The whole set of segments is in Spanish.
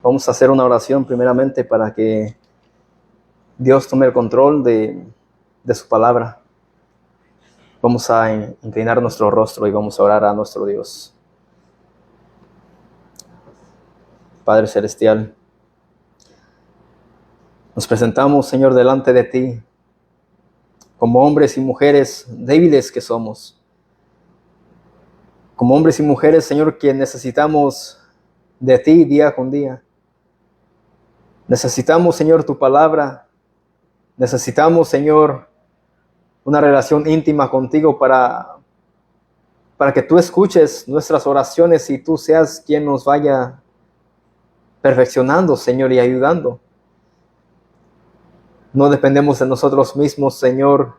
Vamos a hacer una oración primeramente para que Dios tome el control de su palabra. Vamos a inclinar nuestro rostro y vamos a orar a nuestro Dios. Padre Celestial, nos presentamos, Señor, delante de ti, como hombres y mujeres débiles que somos. Como hombres y mujeres, Señor, que necesitamos de ti día con día. Necesitamos, Señor, tu palabra. Necesitamos, Señor, una relación íntima contigo para que tú escuches nuestras oraciones y tú seas quien nos vaya perfeccionando, Señor, y ayudando. No dependemos de nosotros mismos, Señor,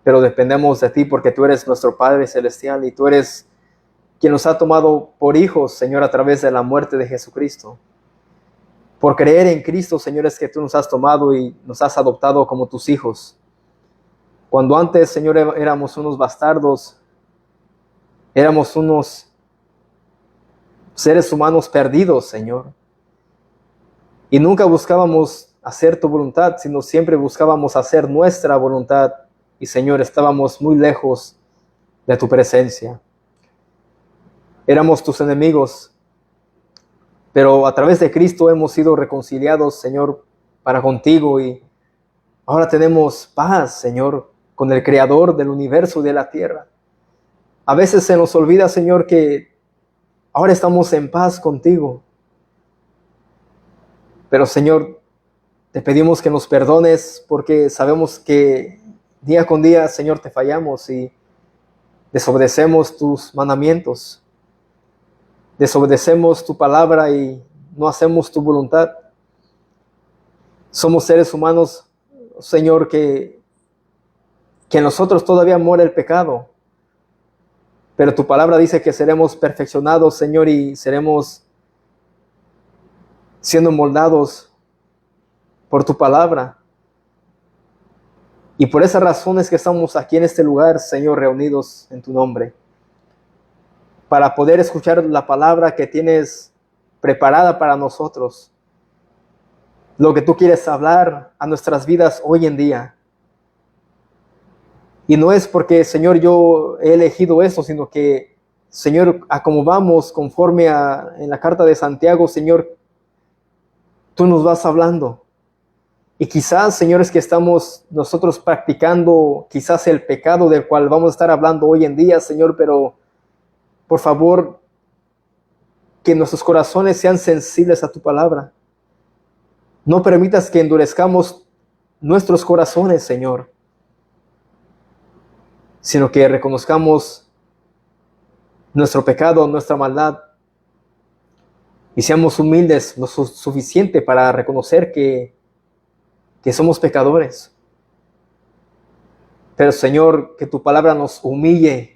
pero dependemos de ti porque tú eres nuestro Padre Celestial y tú eres quien nos ha tomado por hijos, Señor, a través de la muerte de Jesucristo. Por creer en Cristo, Señor, es que tú nos has tomado y nos has adoptado como tus hijos. Cuando antes, Señor, éramos unos bastardos, éramos unos seres humanos perdidos, Señor. Y nunca buscábamos hacer tu voluntad, sino siempre buscábamos hacer nuestra voluntad. Y, Señor, estábamos muy lejos de tu presencia. Éramos tus enemigos, pero a través de Cristo hemos sido reconciliados, Señor, para contigo. Y ahora tenemos paz, Señor, con el Creador del universo y de la tierra. A veces se nos olvida, Señor, que ahora estamos en paz contigo. Pero, Señor, te pedimos que nos perdones porque sabemos que día con día, Señor, te fallamos y desobedecemos tus mandamientos. Desobedecemos tu palabra y no hacemos tu voluntad. Somos seres humanos, Señor, que en nosotros todavía mora el pecado. Pero tu palabra dice que seremos perfeccionados, Señor, y seremos siendo moldados por tu palabra. Y por esa razón es que estamos aquí en este lugar, Señor, reunidos en tu nombre, para poder escuchar la palabra que tienes preparada para nosotros, lo que tú quieres hablar a nuestras vidas hoy en día. Y no es porque, Señor, yo he elegido eso, sino que, Señor, a como vamos conforme en la carta de Santiago, Señor, tú nos vas hablando. Y quizás, Señor, es que estamos nosotros practicando quizás el pecado del cual vamos a estar hablando hoy en día, Señor, pero por favor, que nuestros corazones sean sensibles a tu palabra. No permitas que endurezcamos nuestros corazones, Señor, sino que reconozcamos nuestro pecado, nuestra maldad, y seamos humildes lo suficiente para reconocer que somos pecadores. Pero, Señor, que tu palabra nos humille,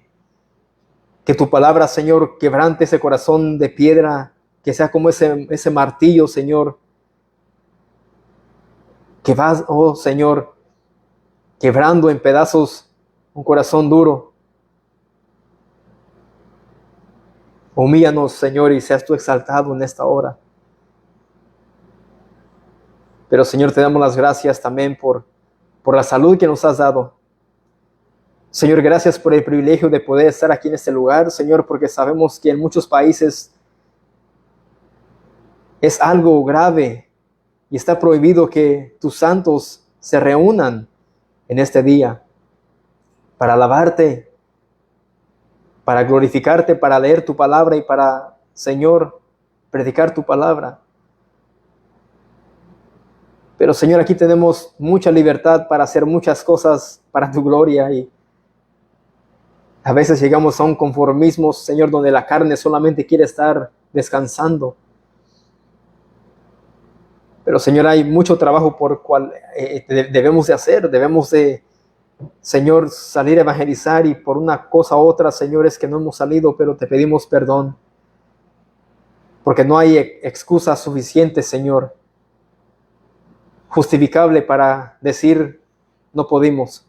que tu palabra, Señor, quebrante ese corazón de piedra, que sea como ese martillo, Señor, que vas, oh Señor, quebrando en pedazos un corazón duro. Humíllanos, Señor, y seas tú exaltado en esta hora. Pero, Señor, te damos las gracias también por la salud que nos has dado. Señor, gracias por el privilegio de poder estar aquí en este lugar, Señor, porque sabemos que en muchos países es algo grave y está prohibido que tus santos se reúnan en este día para alabarte, para glorificarte, para leer tu palabra y para, Señor, predicar tu palabra. Pero, Señor, aquí tenemos mucha libertad para hacer muchas cosas para tu gloria y a veces llegamos a un conformismo, Señor, donde la carne solamente quiere estar descansando. Pero, Señor, hay mucho trabajo por cual debemos de hacer. Debemos de, Señor, salir a evangelizar y por una cosa u otra, Señor, es que no hemos salido, pero te pedimos perdón. Porque no hay excusa suficiente, Señor, justificable para decir no pudimos.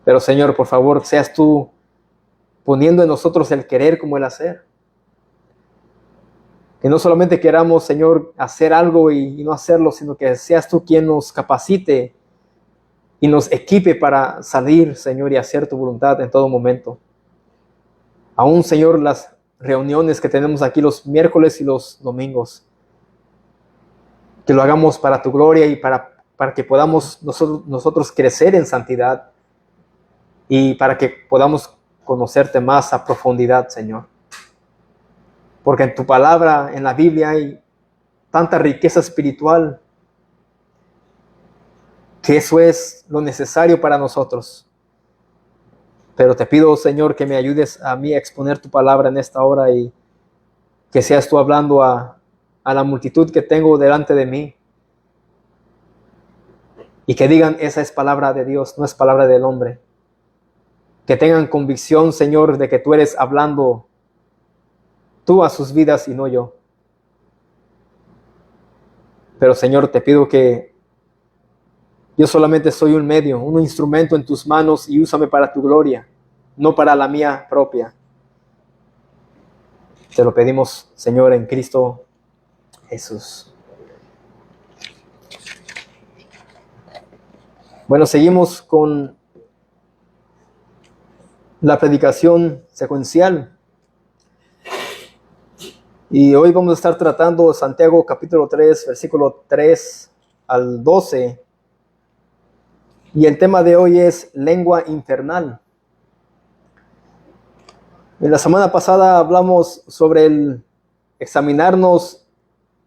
Pero, Señor, por favor, seas tú poniendo en nosotros el querer como el hacer. Que no solamente queramos, Señor, hacer algo y no hacerlo, sino que seas tú quien nos capacite y nos equipe para salir, Señor, y hacer tu voluntad en todo momento. Aún, Señor, las reuniones que tenemos aquí los miércoles y los domingos, que lo hagamos para tu gloria y para que podamos nosotros crecer en santidad y para que podamos conocerte más a profundidad, Señor. Porque en tu palabra, en la Biblia, hay tanta riqueza espiritual que eso es lo necesario para nosotros. Pero te pido, Señor, que me ayudes a mí a exponer tu palabra en esta hora y que seas tú hablando a la multitud que tengo delante de mí y que digan, esa es palabra de Dios, no es palabra del hombre. Que tengan convicción, Señor, de que tú eres hablando tú a sus vidas y no yo. Pero, Señor, te pido que yo solamente soy un medio, un instrumento en tus manos y úsame para tu gloria, no para la mía propia. Te lo pedimos, Señor, en Cristo Jesús. Bueno, seguimos con la predicación secuencial. Y hoy vamos a estar tratando Santiago capítulo 3, versículo 3 al 12. Y el tema de hoy es lengua infernal. En la semana pasada hablamos sobre el examinarnos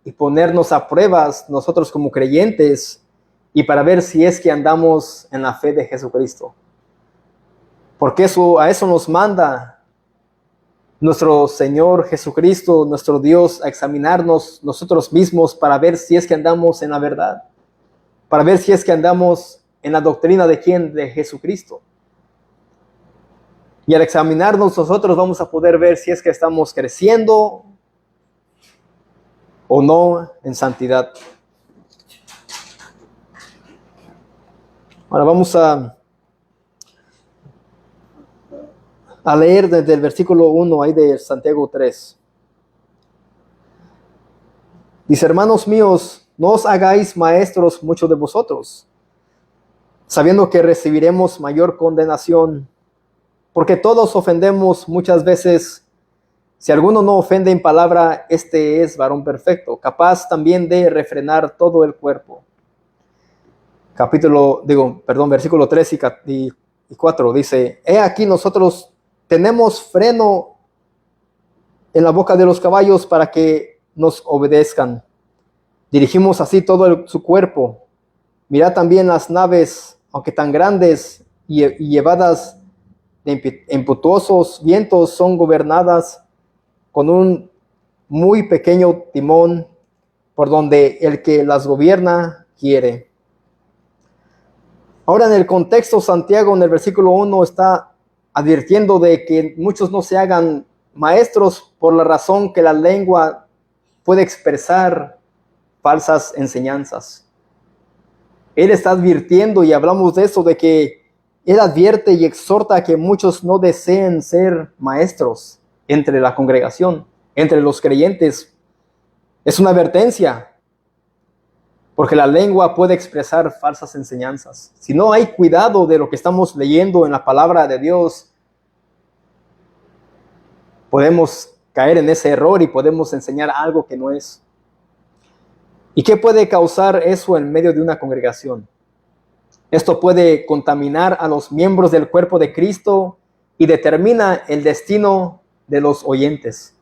y ponernos a pruebas nosotros como creyentes y para ver si es que andamos en la fe de Jesucristo. Porque a eso nos manda nuestro Señor Jesucristo, nuestro Dios, a examinarnos nosotros mismos para ver si es que andamos en la verdad, para ver si es que andamos en la doctrina de quién, de Jesucristo. Y al examinarnos nosotros vamos a poder ver si es que estamos creciendo o no en santidad. Ahora vamos a leer desde el versículo 1 ahí de Santiago 3. Dice, hermanos míos, no os hagáis maestros muchos de vosotros, sabiendo que recibiremos mayor condenación, porque todos ofendemos muchas veces. Si alguno no ofende en palabra, este es varón perfecto, capaz también de refrenar todo el cuerpo. Versículo 3 y 4 dice, he aquí nosotros tenemos freno en la boca de los caballos para que nos obedezcan. Dirigimos así todo su cuerpo. Mirad también las naves, aunque tan grandes y llevadas de impetuosos vientos, son gobernadas con un muy pequeño timón, por donde el que las gobierna quiere. Ahora, en el contexto, Santiago en el versículo 1 está advirtiendo de que muchos no se hagan maestros por la razón que la lengua puede expresar falsas enseñanzas. Él está advirtiendo, y hablamos de eso, de que él advierte y exhorta a que muchos no deseen ser maestros entre la congregación, entre los creyentes. Es una advertencia, porque la lengua puede expresar falsas enseñanzas. Si no hay cuidado de lo que estamos leyendo en la palabra de Dios, podemos caer en ese error y podemos enseñar algo que no es. ¿Y qué puede causar eso en medio de una congregación? Esto puede contaminar a los miembros del cuerpo de Cristo y determina el destino de los oyentes.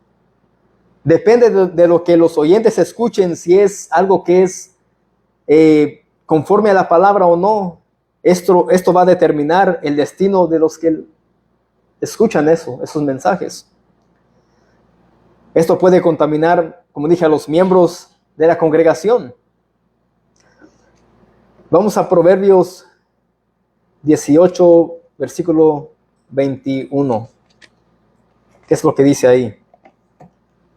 Depende de lo que los oyentes escuchen, si es algo que es conforme a la palabra o no. Esto va a determinar el destino de los que escuchan esos mensajes. Esto puede contaminar, como dije, a los miembros de la congregación. Vamos a Proverbios 18, versículo 21. ¿Qué es lo que dice ahí?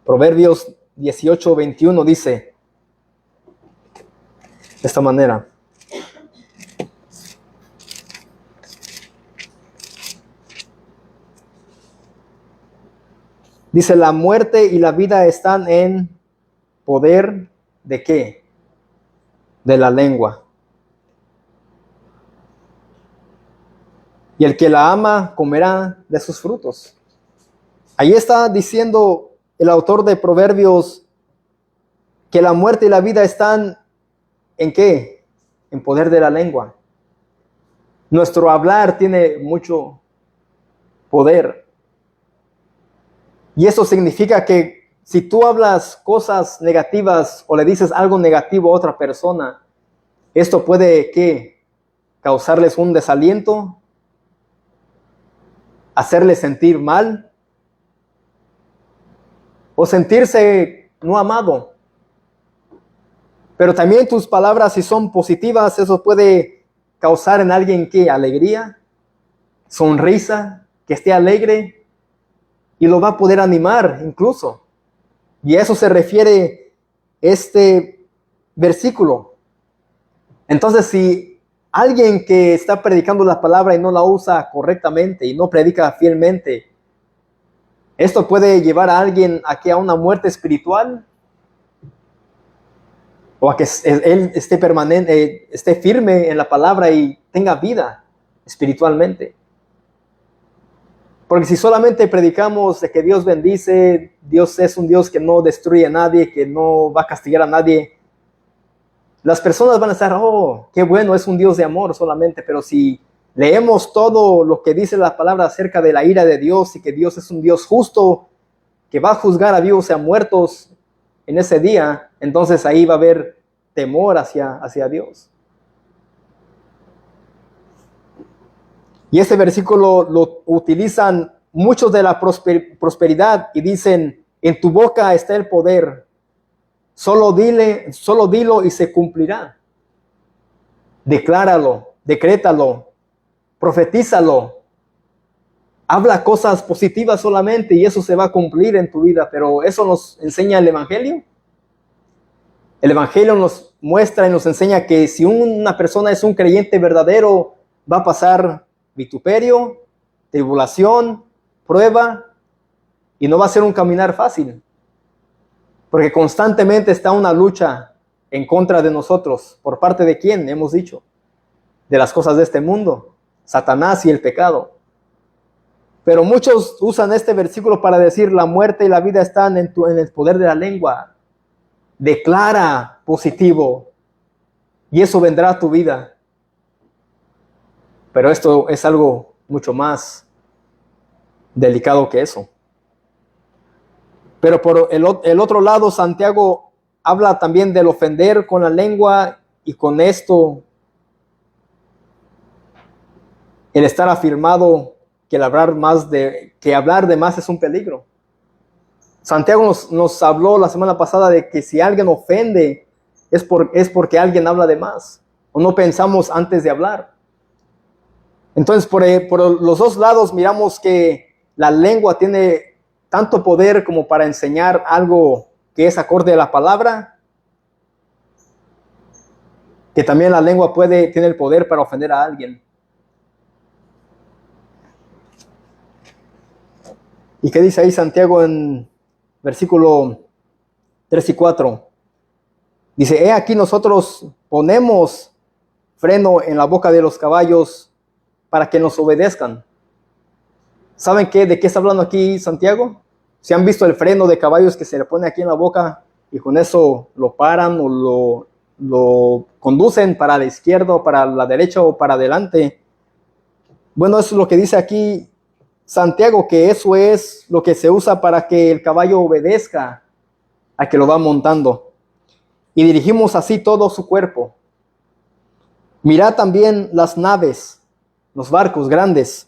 Proverbios 18, 21 dice de esta manera. Dice, la muerte y la vida están en poder ¿de qué? De la lengua. Y el que la ama comerá de sus frutos. Ahí está diciendo el autor de Proverbios que la muerte y la vida están ¿en qué? En poder de la lengua. Nuestro hablar tiene mucho poder. Y eso significa que si tú hablas cosas negativas o le dices algo negativo a otra persona, esto puede ¿qué? Causarles un desaliento, hacerles sentir mal o sentirse no amado. Pero también tus palabras, si son positivas, eso puede causar en alguien ¿qué? Alegría, sonrisa, que esté alegre y lo va a poder animar incluso. Y a eso se refiere este versículo. Entonces, si alguien que está predicando la palabra y no la usa correctamente y no predica fielmente, esto puede llevar a alguien a una muerte espiritual o a que él esté permanente, esté firme en la palabra y tenga vida espiritualmente. Porque si solamente predicamos de que Dios bendice, Dios es un Dios que no destruye a nadie, que no va a castigar a nadie, las personas van a estar, oh, qué bueno, es un Dios de amor solamente. Pero si leemos todo lo que dice la palabra acerca de la ira de Dios y que Dios es un Dios justo, que va a juzgar a vivos y a muertos en ese día, entonces ahí va a haber temor hacia Dios. Y ese versículo lo utilizan muchos de la prosperidad y dicen, en tu boca está el poder, solo dilo y se cumplirá. Decláralo, decrétalo, profetízalo, habla cosas positivas solamente y eso se va a cumplir en tu vida. Pero eso nos enseña el Evangelio. El Evangelio nos muestra y nos enseña que si una persona es un creyente verdadero, va a pasar vituperio, tribulación, prueba, y no va a ser un caminar fácil, porque constantemente está una lucha en contra de nosotros. ¿Por parte de quién? Hemos dicho, de las cosas de este mundo, Satanás y el pecado. Pero muchos usan este versículo para decir la muerte y la vida están en el poder de la lengua. Declara positivo y eso vendrá a tu vida. Pero esto es algo mucho más delicado que eso. Pero por el otro lado, Santiago habla también del ofender con la lengua, y con esto el estar afirmado que hablar de más es un peligro. Santiago nos habló la semana pasada de que si alguien ofende es porque alguien habla de más o no pensamos antes de hablar. Entonces, por los dos lados miramos que la lengua tiene tanto poder como para enseñar algo que es acorde a la palabra, que también la lengua tiene el poder para ofender a alguien. ¿Y qué dice ahí Santiago en versículo 3 y 4? Dice, he aquí nosotros ponemos freno en la boca de los caballos para que nos obedezcan. ¿Saben de qué está hablando aquí Santiago? ¿Se han visto el freno de caballos que se le pone aquí en la boca y con eso lo paran o lo conducen para la izquierda o para la derecha o para adelante? Bueno, eso es lo que dice aquí Santiago, que eso es lo que se usa para que el caballo obedezca a que lo va montando. Y dirigimos así todo su cuerpo. Mirad también las naves, los barcos grandes,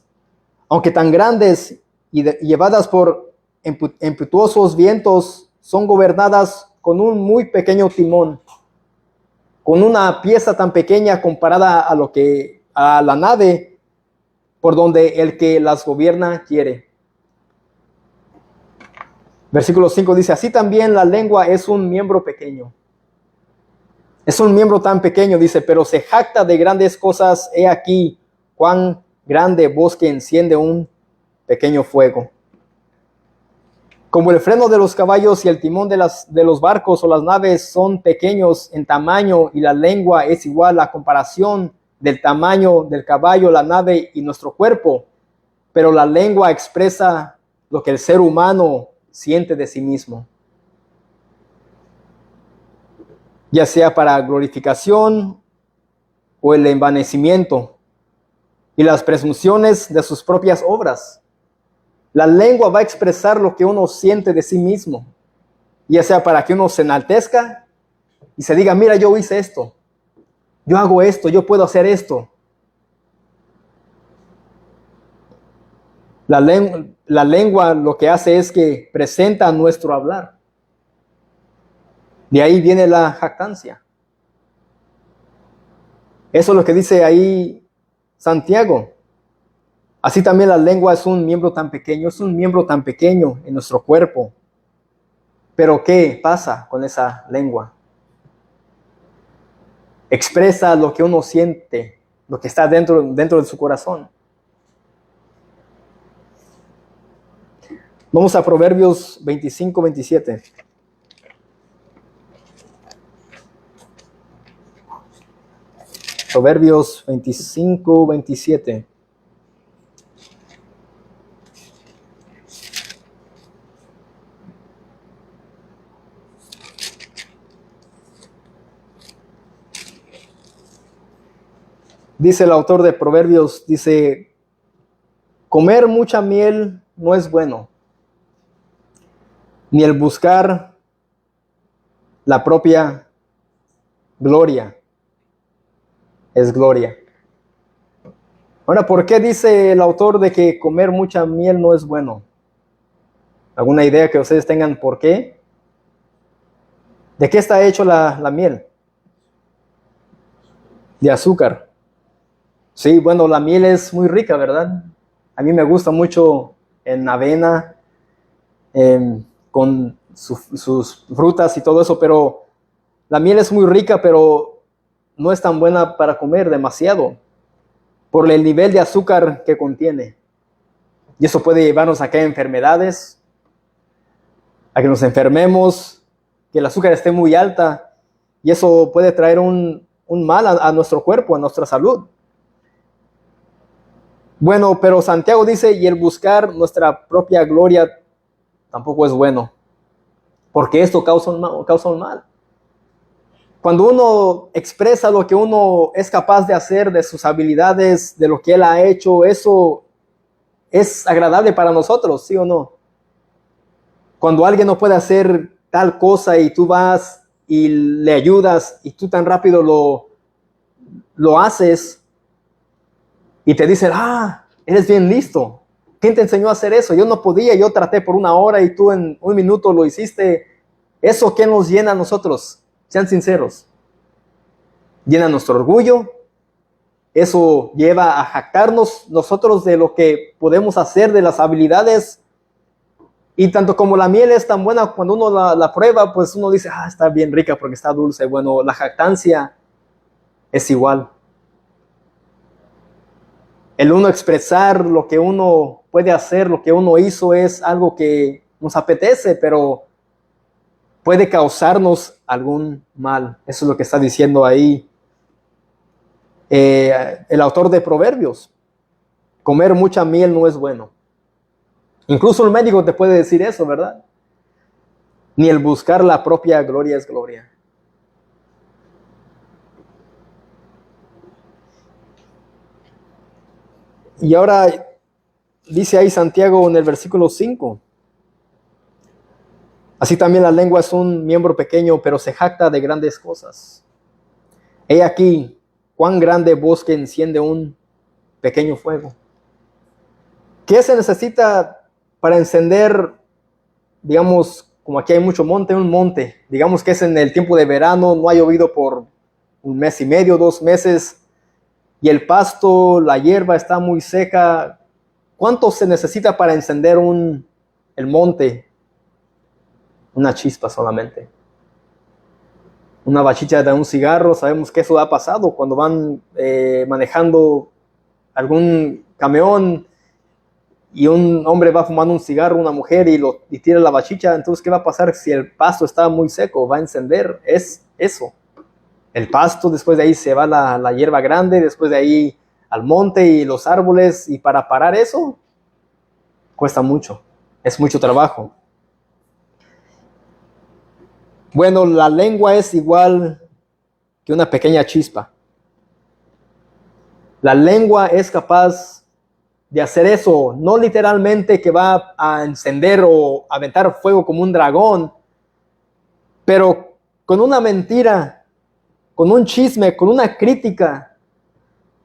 aunque tan grandes y llevadas por impetuosos vientos, son gobernadas con un muy pequeño timón, con una pieza tan pequeña comparada a la nave por donde el que las gobierna quiere. Versículo 5 dice, así también la lengua es un miembro pequeño. Es un miembro tan pequeño, dice, pero se jacta de grandes cosas. He aquí cuán grande bosque enciende un pequeño fuego. Como el freno de los caballos y el timón de los barcos o las naves son pequeños en tamaño y la lengua es igual a comparación del tamaño del caballo, la nave y nuestro cuerpo, pero la lengua expresa lo que el ser humano siente de sí mismo, ya sea para glorificación o el envanecimiento y las presunciones de sus propias obras. La lengua va a expresar lo que uno siente de sí mismo, ya sea para que uno se enaltezca y se diga, mira, yo hice esto, yo hago esto, yo puedo hacer esto. La lengua lo que hace es que presenta nuestro hablar. De ahí viene la jactancia. Eso es lo que dice ahí Santiago. Así también la lengua es un miembro tan pequeño, en nuestro cuerpo. Pero ¿qué pasa con esa lengua? Expresa lo que uno siente, lo que está dentro de su corazón. Vamos a Proverbios 25, 27. Proverbios 25, 27. Dice el autor de Proverbios, dice, comer mucha miel no es bueno, ni el buscar la propia gloria es gloria. Ahora, ¿por qué dice el autor de que comer mucha miel no es bueno? ¿Alguna idea que ustedes tengan por qué? ¿De qué está hecho la miel? De azúcar. Sí, bueno, la miel es muy rica, ¿verdad? A mí me gusta mucho en avena, con sus frutas y todo eso, pero la miel es muy rica, pero no es tan buena para comer demasiado por el nivel de azúcar que contiene. Y eso puede llevarnos a que enfermedades, a que nos enfermemos, que el azúcar esté muy alta, y eso puede traer un mal a nuestro cuerpo, a nuestra salud. Bueno, pero Santiago dice, y el buscar nuestra propia gloria tampoco es bueno, porque esto causa un mal. Cuando uno expresa lo que uno es capaz de hacer, de sus habilidades, de lo que él ha hecho, eso es agradable para nosotros, ¿sí o no? Cuando alguien no puede hacer tal cosa y tú vas y le ayudas y tú tan rápido lo haces y te dicen, eres bien listo. ¿Quién te enseñó a hacer eso? Yo no podía, yo traté por 1 hora y tú en 1 minuto lo hiciste. ¿Eso qué nos llena a nosotros? Sean sinceros. Llena nuestro orgullo. Eso lleva a jactarnos nosotros de lo que podemos hacer, de las habilidades. Y tanto como la miel es tan buena, cuando uno la prueba, pues uno dice, está bien rica porque está dulce. Bueno, la jactancia es igual. El uno expresar lo que uno puede hacer, lo que uno hizo, es algo que nos apetece, pero puede causarnos algún mal. Eso es lo que está diciendo ahí el autor de Proverbios. Comer mucha miel no es bueno. Incluso el médico te puede decir eso, ¿verdad? Ni el buscar la propia gloria es gloria. Y ahora dice ahí Santiago en el versículo 5. Así también la lengua es un miembro pequeño, pero se jacta de grandes cosas. He aquí, cuán grande bosque enciende un pequeño fuego. ¿Qué se necesita para encender, digamos, como aquí hay mucho monte, un monte? Digamos que es en el tiempo de verano, no ha llovido por 1 mes y medio, 2 meses, y el pasto, la hierba está muy seca. ¿Cuánto se necesita para encender el monte? Una chispa solamente. Una bachilla de un cigarro, sabemos que eso ha pasado cuando van manejando algún camión y un hombre va fumando un cigarro, una mujer, y tira la bachicha, entonces ¿qué va a pasar si el pasto está muy seco? Va a encender, es eso. El pasto, después de ahí se va la hierba grande, después de ahí al monte y los árboles, y para parar eso cuesta mucho, es mucho trabajo. Bueno, la lengua es igual que una pequeña chispa. La lengua es capaz de hacer eso, no literalmente que va a encender o aventar fuego como un dragón, pero con una mentira, con un chisme, con una crítica,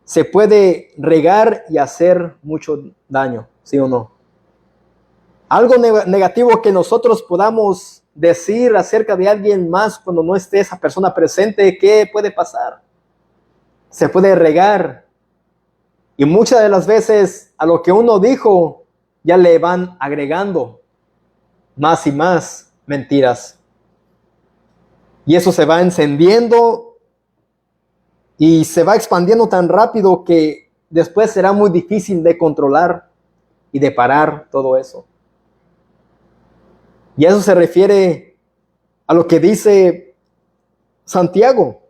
se puede regar y hacer mucho daño, ¿sí o no? Algo negativo que nosotros podamos decir acerca de alguien más cuando no esté esa persona presente, ¿qué puede pasar? Se puede regar. Y muchas de las veces a lo que uno dijo ya le van agregando más y más mentiras. Y eso se va encendiendo y se va expandiendo tan rápido que después será muy difícil de controlar y de parar todo eso. Y eso se refiere a lo que dice Santiago.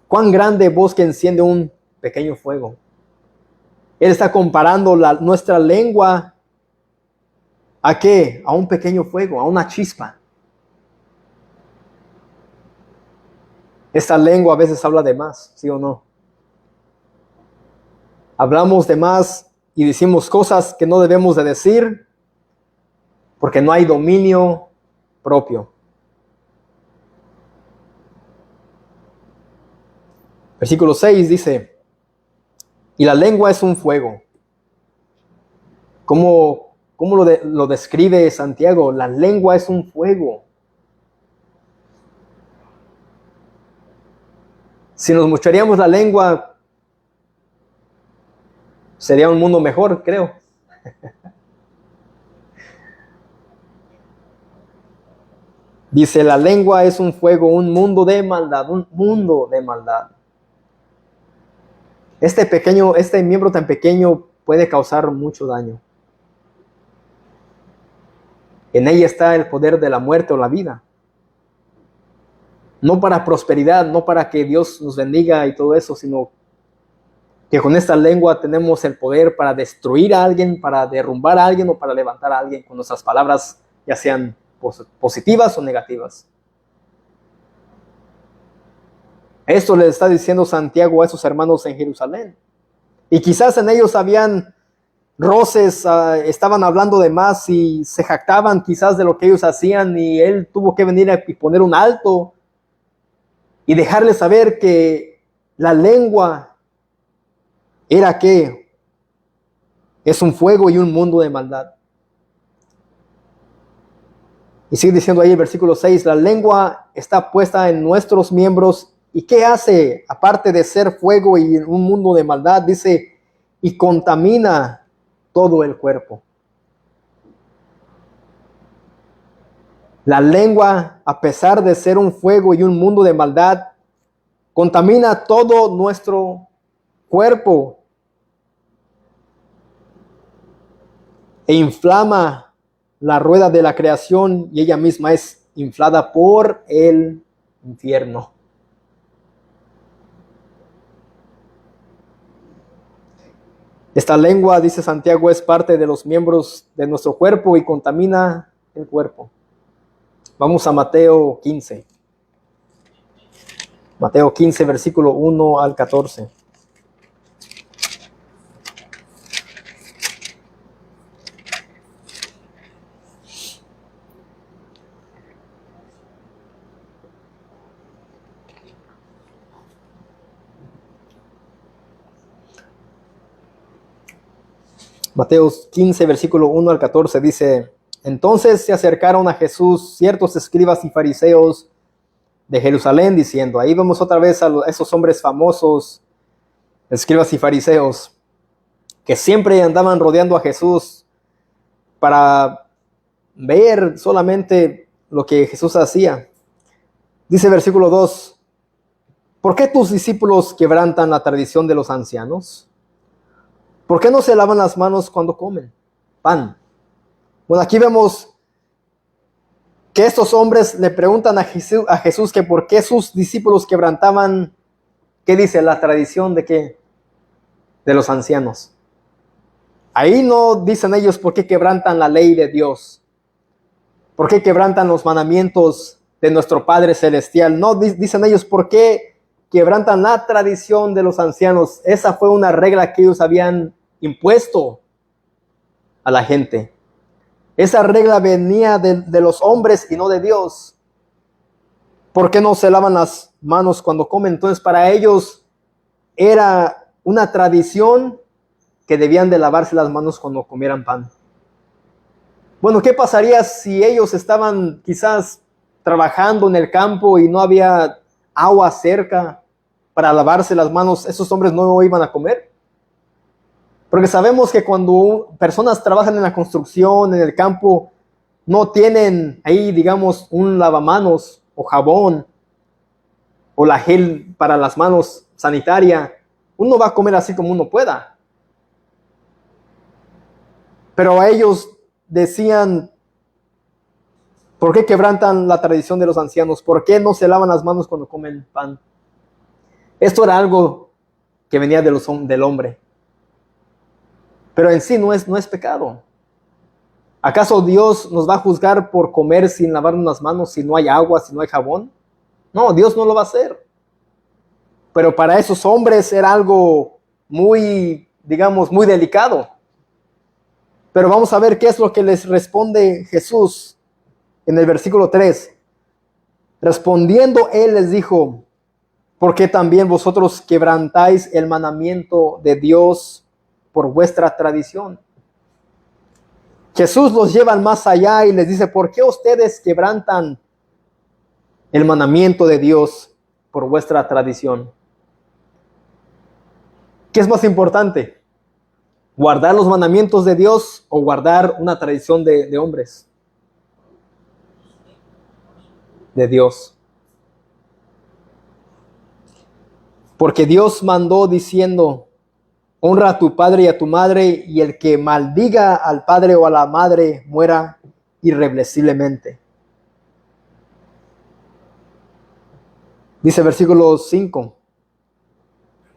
Cuán grande bosque enciende un pequeño fuego. Él está comparando nuestra lengua ¿a qué? A un pequeño fuego, a una chispa. Esta lengua a veces habla de más, ¿sí o no? Hablamos de más y decimos cosas que no debemos de decir porque no hay dominio propio. Versículo 6 dice, y la lengua es un fuego. ¿Cómo lo describe Santiago? La lengua es un fuego. Si nos mocharíamos la lengua, sería un mundo mejor, creo. Dice, la lengua es un fuego, un mundo de maldad, un mundo de maldad. Este miembro tan pequeño puede causar mucho daño. En ella está el poder de la muerte o la vida. No para prosperidad, no para que Dios nos bendiga y todo eso, sino que con esta lengua tenemos el poder para destruir a alguien, para derrumbar a alguien o para levantar a alguien con nuestras palabras, ya sean positivas o negativas. Esto le está diciendo Santiago a esos hermanos en Jerusalén. Y quizás en ellos habían roces, estaban hablando de más y se jactaban quizás de lo que ellos hacían, y él tuvo que venir y poner un alto y dejarles saber que la lengua era ¿qué? Es un fuego y un mundo de maldad. Y sigue diciendo ahí el versículo 6, la lengua está puesta en nuestros miembros. ¿Y qué hace? Aparte de ser fuego y un mundo de maldad, dice, y contamina todo el cuerpo. La lengua, a pesar de ser un fuego y un mundo de maldad, contamina todo nuestro cuerpo e inflama la rueda de la creación, y ella misma es inflada por el infierno. Esta lengua, dice Santiago, es parte de los miembros de nuestro cuerpo y contamina el cuerpo. Vamos a Mateo 15. Mateo 15, versículo 1 al 14. Mateo 15, versículo 1 al 14 dice, entonces se acercaron a Jesús ciertos escribas y fariseos de Jerusalén diciendo, ahí vemos otra vez a esos hombres famosos, escribas y fariseos, que siempre andaban rodeando a Jesús para ver solamente lo que Jesús hacía. Dice versículo 2, ¿por qué tus discípulos quebrantan la tradición de los ancianos? ¿Por qué no se lavan las manos cuando comen pan? Bueno, aquí vemos que estos hombres le preguntan a Jesús que por qué sus discípulos quebrantaban, ¿qué dice? La tradición de qué? De los ancianos. Ahí no dicen ellos por qué quebrantan la ley de Dios, por qué quebrantan los mandamientos de nuestro Padre Celestial. No dicen ellos por qué quebrantan la tradición de los ancianos. Esa fue una regla que ellos habían impuesto a la gente. Esa regla venía de los hombres y no de Dios. ¿Por qué no se lavan las manos cuando comen? Entonces para ellos era una tradición que debían de lavarse las manos cuando comieran pan. Bueno, ¿qué pasaría si ellos estaban quizás trabajando en el campo y no había agua cerca para lavarse las manos? ¿Esos hombres no iban a comer? Porque sabemos que cuando personas trabajan en la construcción, en el campo, no tienen ahí, digamos, un lavamanos o jabón o la gel para las manos sanitaria, uno va a comer así como uno pueda. Pero a ellos decían, ¿por qué quebrantan la tradición de los ancianos? ¿Por qué no se lavan las manos cuando comen pan? Esto era algo que venía del hombre. Pero en sí no es pecado. ¿Acaso Dios nos va a juzgar por comer sin lavarnos las manos, si no hay agua, si no hay jabón? No, Dios no lo va a hacer. Pero para esos hombres era algo muy, digamos, muy delicado. Pero vamos a ver qué es lo que les responde Jesús en el versículo 3. Respondiendo él les dijo, ¿por qué también vosotros quebrantáis el mandamiento de Dios por vuestra tradición? Jesús los lleva más allá y les dice, ¿por qué ustedes quebrantan el mandamiento de Dios por vuestra tradición? ¿Qué es más importante? ¿Guardar los mandamientos de Dios o guardar una tradición de hombres? De Dios. Porque Dios mandó diciendo, honra a tu padre y a tu madre, y el que maldiga al padre o a la madre muera irreversiblemente. Dice versículo 5.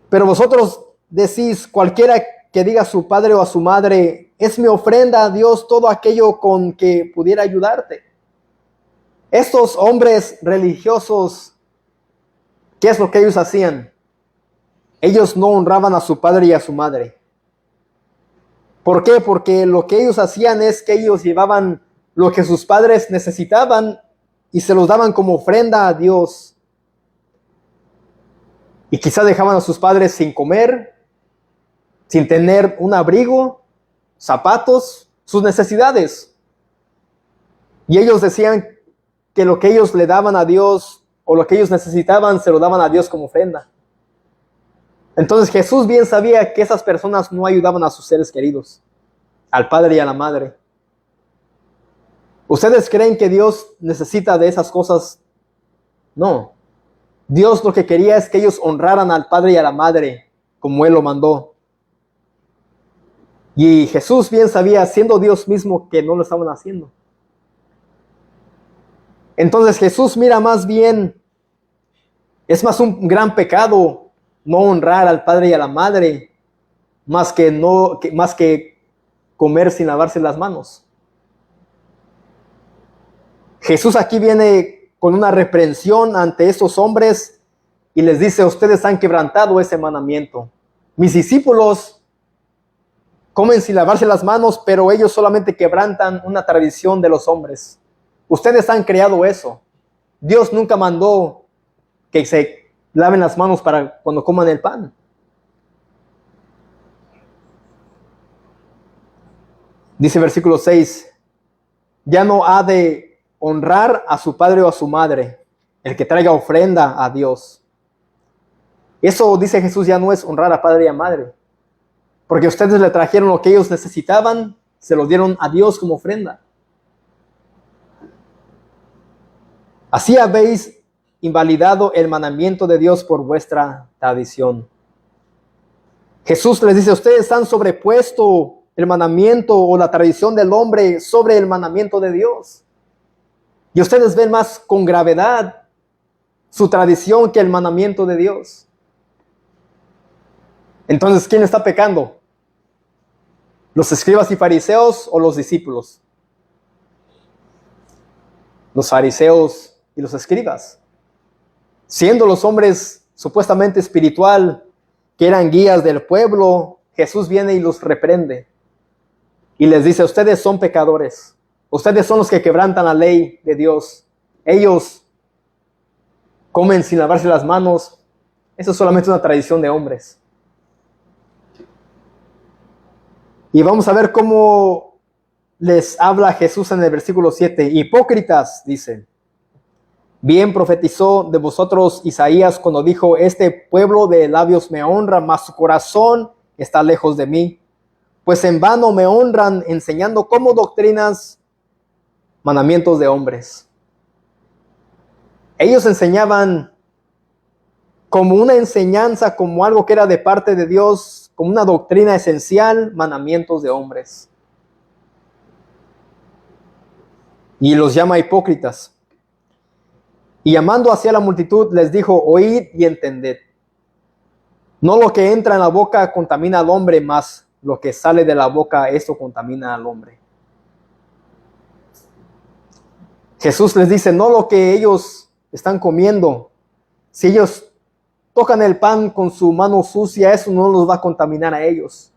Pero vosotros decís, cualquiera que diga a su padre o a su madre, es mi ofrenda a Dios todo aquello con que pudiera ayudarte. Estos hombres religiosos, ¿qué es lo que ellos hacían? Ellos no honraban a su padre y a su madre. ¿Por qué? Porque lo que ellos hacían es que ellos llevaban lo que sus padres necesitaban y se los daban como ofrenda a Dios. Y quizá dejaban a sus padres sin comer, sin tener un abrigo, zapatos, sus necesidades. Y ellos decían que lo que ellos le daban a Dios o lo que ellos necesitaban se lo daban a Dios como ofrenda. Entonces Jesús bien sabía que esas personas no ayudaban a sus seres queridos, al padre y a la madre. ¿Ustedes creen que Dios necesita de esas cosas? No. Dios lo que quería es que ellos honraran al padre y a la madre como Él lo mandó. Y Jesús bien sabía, siendo Dios mismo, que no lo estaban haciendo. Entonces Jesús mira más bien, es más un gran pecado no honrar al padre y a la madre, más que comer sin lavarse las manos. Jesús aquí viene con una reprensión ante estos hombres y les dice, ustedes han quebrantado ese mandamiento. Mis discípulos comen sin lavarse las manos, pero ellos solamente quebrantan una tradición de los hombres. Ustedes han creado eso. Dios nunca mandó que se laven las manos para cuando coman el pan. Dice versículo 6, ya no ha de honrar a su padre o a su madre el que traiga ofrenda a Dios. Eso, dice Jesús, ya no es honrar a padre y a madre, porque ustedes le trajeron lo que ellos necesitaban, se lo dieron a Dios como ofrenda. Así habéis invalidado el mandamiento de Dios por vuestra tradición. Jesús les dice, ustedes han sobrepuesto el mandamiento o la tradición del hombre sobre el mandamiento de Dios. Y ustedes ven más con gravedad su tradición que el mandamiento de Dios. Entonces, ¿quién está pecando? ¿Los escribas y fariseos o los discípulos? Los fariseos y los escribas. Siendo los hombres supuestamente espiritual, que eran guías del pueblo, Jesús viene y los reprende. Y les dice, ustedes son pecadores. Ustedes son los que quebrantan la ley de Dios. Ellos comen sin lavarse las manos. Eso es solamente una tradición de hombres. Y vamos a ver cómo les habla Jesús en el versículo 7. Hipócritas, dice. Bien profetizó de vosotros Isaías cuando dijo, este pueblo de labios me honra, mas su corazón está lejos de mí. Pues en vano me honran enseñando como doctrinas mandamientos de hombres. Ellos enseñaban como una enseñanza, como algo que era de parte de Dios, como una doctrina esencial, mandamientos de hombres. Y los llama hipócritas. Y llamando hacia la multitud les dijo, oíd y entended. No lo que entra en la boca contamina al hombre, mas lo que sale de la boca, esto contamina al hombre. Jesús les dice, no lo que ellos están comiendo. Si ellos tocan el pan con su mano sucia, eso no los va a contaminar a ellos.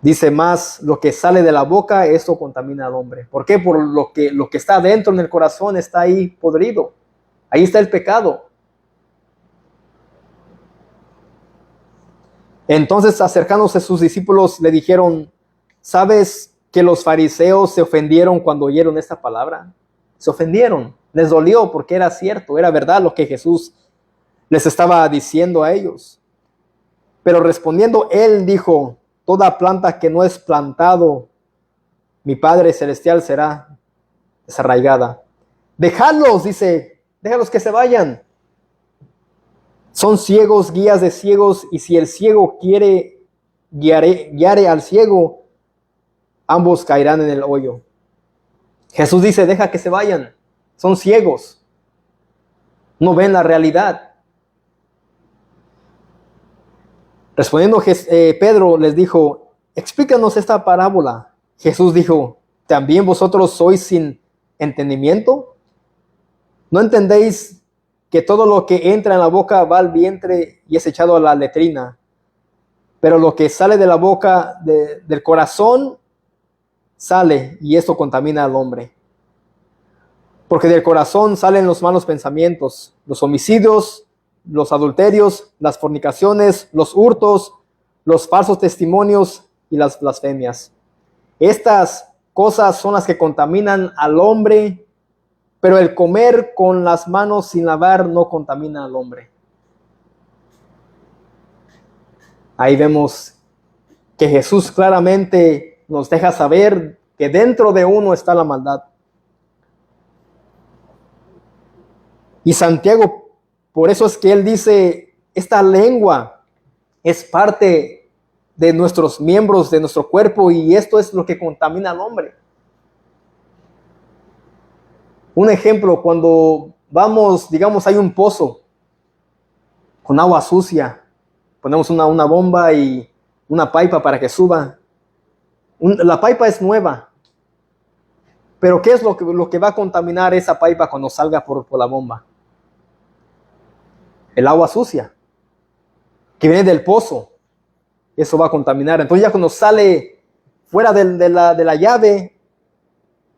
Dice más, lo que sale de la boca, eso contamina al hombre. ¿Por qué? Por lo que está dentro en el corazón está ahí podrido. Ahí está el pecado. Entonces, acercándose a sus discípulos, le dijeron, ¿sabes que los fariseos se ofendieron cuando oyeron esta palabra? Se ofendieron, les dolió porque era cierto, era verdad lo que Jesús les estaba diciendo a ellos. Pero respondiendo, él dijo, toda planta que no es plantado, mi Padre Celestial será desarraigada. Dejadlos, dice, déjalos que se vayan. Son ciegos, guías de ciegos, y si el ciego quiere guiare al ciego, ambos caerán en el hoyo. Jesús dice, deja que se vayan. Son ciegos. No ven la realidad. Respondiendo Pedro les dijo, explícanos esta parábola. Jesús dijo, ¿también vosotros sois sin entendimiento? ¿No entendéis que todo lo que entra en la boca va al vientre y es echado a la letrina? Pero lo que sale de la boca, del corazón, sale, y esto contamina al hombre. Porque del corazón salen los malos pensamientos, los homicidios, los adulterios, las fornicaciones, los hurtos, los falsos testimonios y las blasfemias. Estas cosas son las que contaminan al hombre, pero el comer con las manos sin lavar no contamina al hombre. Ahí vemos que Jesús claramente nos deja saber que dentro de uno está la maldad. Y Santiago, por eso es que él dice, esta lengua es parte de nuestros miembros, de nuestro cuerpo, y esto es lo que contamina al hombre. Un ejemplo, cuando vamos, digamos, hay un pozo con agua sucia, ponemos una bomba y una pipa para que suba. La pipa es nueva, pero ¿qué es lo que va a contaminar esa pipa cuando salga por la bomba? El agua sucia que viene del pozo, eso va a contaminar. Entonces ya cuando sale fuera de la llave,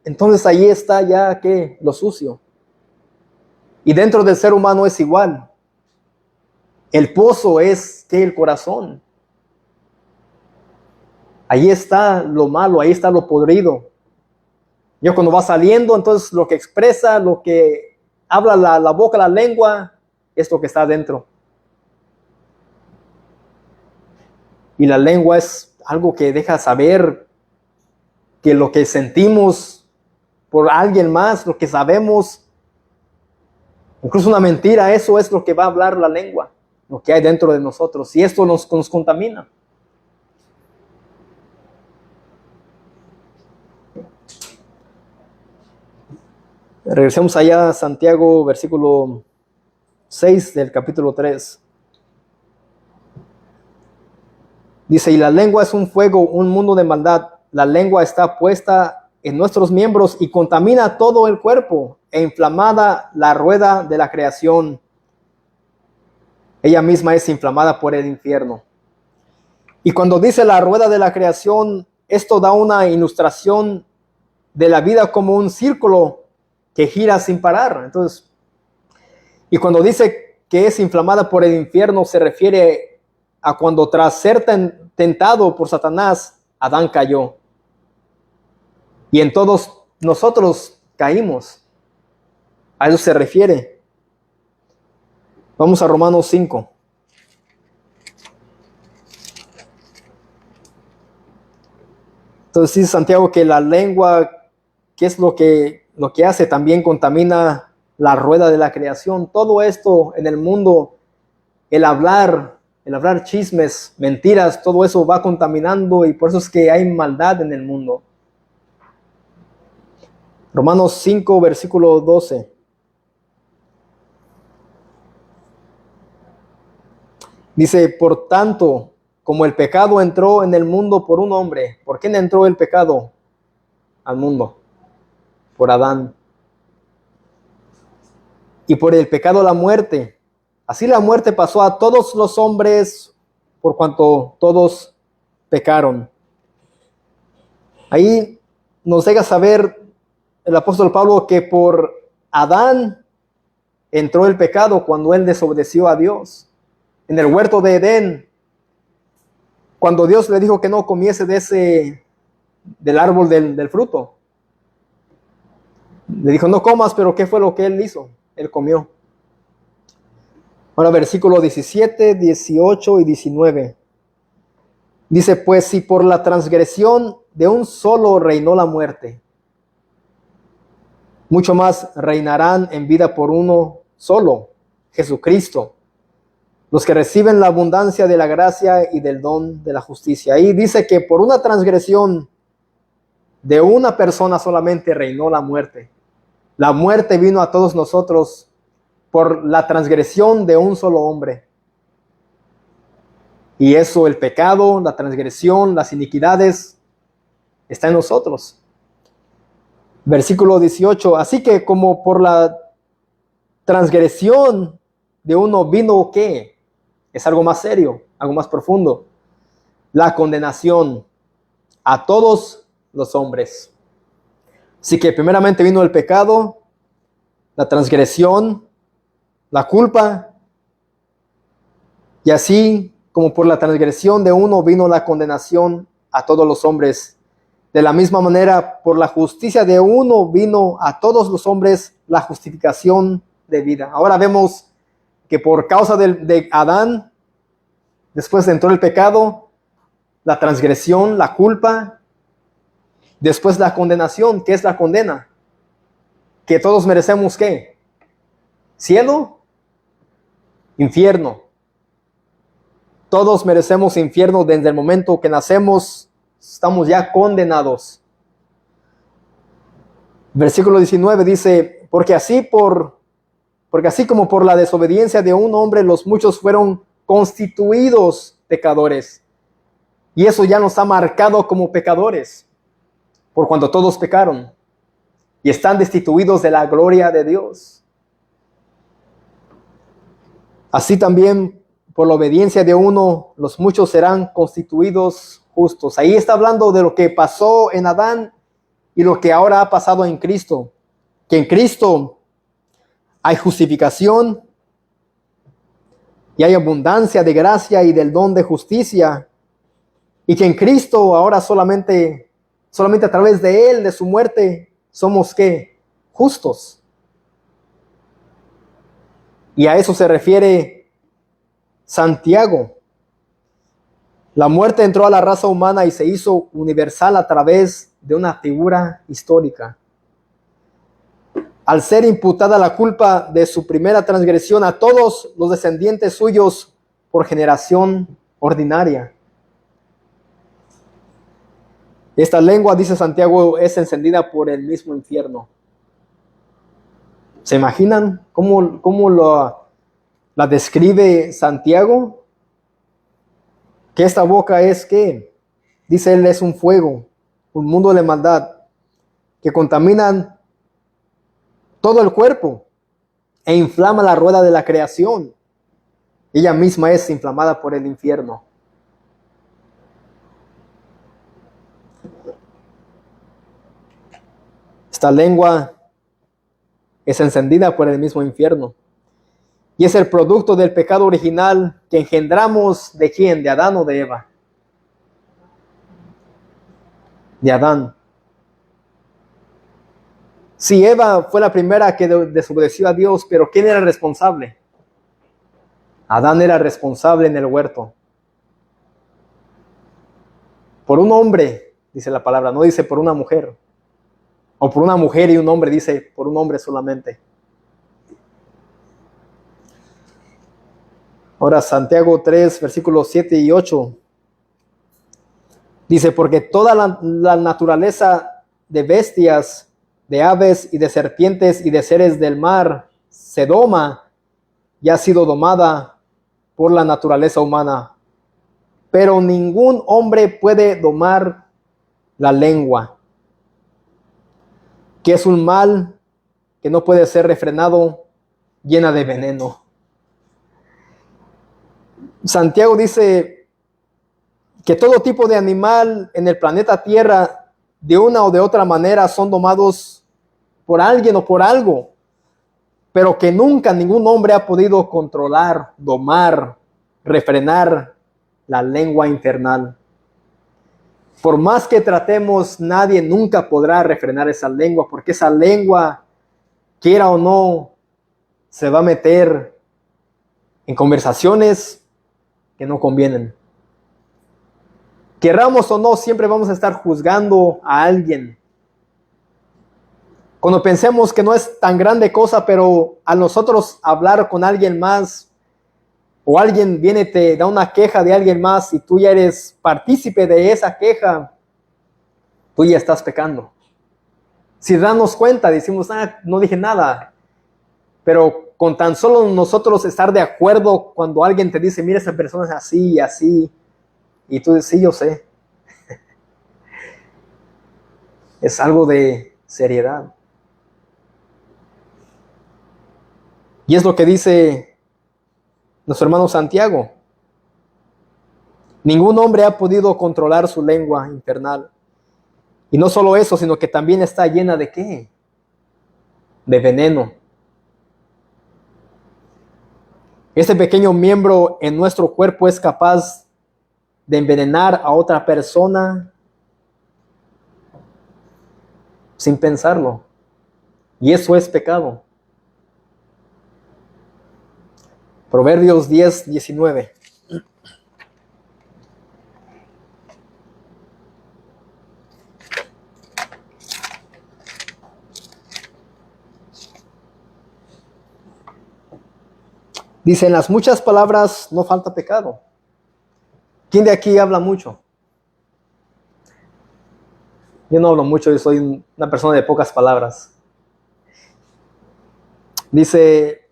entonces ahí está ya que lo sucio. Y dentro del ser humano es igual. El pozo es que el corazón. Ahí está lo malo, ahí está lo podrido. Ya cuando va saliendo, entonces lo que expresa, lo que habla la boca, la lengua, es lo que está adentro. Y la lengua es algo que deja saber que lo que sentimos por alguien más, lo que sabemos, incluso una mentira, eso es lo que va a hablar la lengua. lo que hay dentro de nosotros, y esto nos contamina. Regresemos allá a Santiago, versículo 6 del capítulo 3. Dice, y la lengua es un fuego, un mundo de maldad. La lengua está puesta en nuestros miembros y contamina todo el cuerpo, e inflamada la rueda de la creación. Ella misma es inflamada por el infierno. Y cuando dice la rueda de la creación, esto da una ilustración de la vida como un círculo que gira sin parar. Entonces, y cuando dice que es inflamada por el infierno, se refiere a cuando tras ser tentado por Satanás, Adán cayó. Y en todos nosotros caímos. A eso se refiere. Vamos a Romanos 5. Entonces dice Santiago que la lengua, ¿qué es lo que hace? También contamina la rueda de la creación. Todo esto en el mundo, el hablar chismes, mentiras, todo eso va contaminando, y por eso es que hay maldad en el mundo. Romanos 5, versículo 12. Dice, por tanto, como el pecado entró en el mundo por un hombre. ¿Por quién entró el pecado al mundo? Por Adán. Y por el pecado la muerte. Así la muerte pasó a todos los hombres por cuanto todos pecaron. Ahí nos deja saber el apóstol Pablo que por Adán entró el pecado cuando él desobedeció a Dios. En el huerto de Edén, cuando Dios le dijo que no comiese del árbol del fruto. Le dijo, no comas, pero ¿qué fue lo que él hizo? Él comió. Ahora versículo 17, 18 y 19. Dice, pues si por la transgresión de un solo reinó la muerte, mucho más reinarán en vida por uno solo, Jesucristo, los que reciben la abundancia de la gracia y del don de la justicia. Ahí dice que por una transgresión de una persona solamente reinó la muerte. La muerte vino a todos nosotros por la transgresión de un solo hombre. Y eso, el pecado, la transgresión, las iniquidades, está en nosotros. Versículo 18. Así que como por la transgresión de uno vino, ¿qué? Es algo más serio, algo más profundo. La condenación a todos los hombres. Así que primeramente vino el pecado, la transgresión, la culpa, y así como por la transgresión de uno vino la condenación a todos los hombres. De la misma manera, por la justicia de uno vino a todos los hombres la justificación de vida. Ahora vemos que por causa de Adán, después entró el pecado, la transgresión, la culpa, después la condenación. ¿Qué es la condena? Que todos merecemos ¿qué? ¿Cielo? Infierno. Todos merecemos infierno desde el momento que nacemos, estamos ya condenados. Versículo 19 dice, porque así como por la desobediencia de un hombre los muchos fueron constituidos pecadores. Y eso ya nos ha marcado como pecadores, por cuanto todos pecaron y están destituidos de la gloria de Dios. Así también por la obediencia de uno, los muchos serán constituidos justos. Ahí está hablando de lo que pasó en Adán y lo que ahora ha pasado en Cristo. Que en Cristo hay justificación y hay abundancia de gracia y del don de justicia. Y que en Cristo ahora solamente a través de Él, de su muerte, somos ¿qué? Justos. Y a eso se refiere Santiago. La muerte entró a la raza humana y se hizo universal a través de una figura histórica. Al ser imputada la culpa de su primera transgresión a todos los descendientes suyos por generación ordinaria. Esta lengua, dice Santiago, es encendida por el mismo infierno. ¿Se imaginan cómo la describe Santiago? Que esta boca es, ¿qué? Dice él, es un fuego, un mundo de maldad, que contaminan todo el cuerpo e inflama la rueda de la creación. Ella misma es inflamada por el infierno. Esta lengua es encendida por el mismo infierno. Y es el producto del pecado original que engendramos ¿de quién? ¿De Adán o de Eva? De Adán. Sí, Eva fue la primera que desobedeció a Dios, pero ¿quién era responsable? Adán era responsable en el huerto. Por un hombre, dice la palabra, no dice por una mujer. O por una mujer y un hombre, dice por un hombre solamente. Ahora Santiago 3, versículos 7 y 8. Dice, porque toda la naturaleza de bestias, de aves y de serpientes y de seres del mar se doma y ha sido domada por la naturaleza humana. Pero ningún hombre puede domar la lengua, que es un mal que no puede ser refrenado, llena de veneno. Santiago dice que todo tipo de animal en el planeta Tierra, de una o de otra manera, son domados por alguien o por algo, pero que nunca ningún hombre ha podido controlar, domar, refrenar la lengua infernal. Por más que tratemos, nadie nunca podrá refrenar esa lengua, porque esa lengua, quiera o no, se va a meter en conversaciones que no convienen. Querramos o no, siempre vamos a estar juzgando a alguien. Cuando pensemos que no es tan grande cosa, pero a nosotros hablar con alguien más, o alguien viene y te da una queja de alguien más y tú ya eres partícipe de esa queja, tú ya estás pecando. Si damos cuenta, decimos, no dije nada. Pero con tan solo nosotros estar de acuerdo cuando alguien te dice, mira, esa persona es así y así, y tú dices, sí, yo sé. Es algo de seriedad. Y es lo que dice nuestro hermano Santiago. Ningún hombre ha podido controlar su lengua infernal. Y no solo eso, sino que también está llena de ¿qué? De veneno. Este pequeño miembro en nuestro cuerpo es capaz de envenenar a otra persona sin pensarlo. Y eso es pecado. Proverbios 10, 19. Dice, en las muchas palabras no falta pecado. ¿Quién de aquí habla mucho? Yo no hablo mucho, yo soy una persona de pocas palabras. Dice,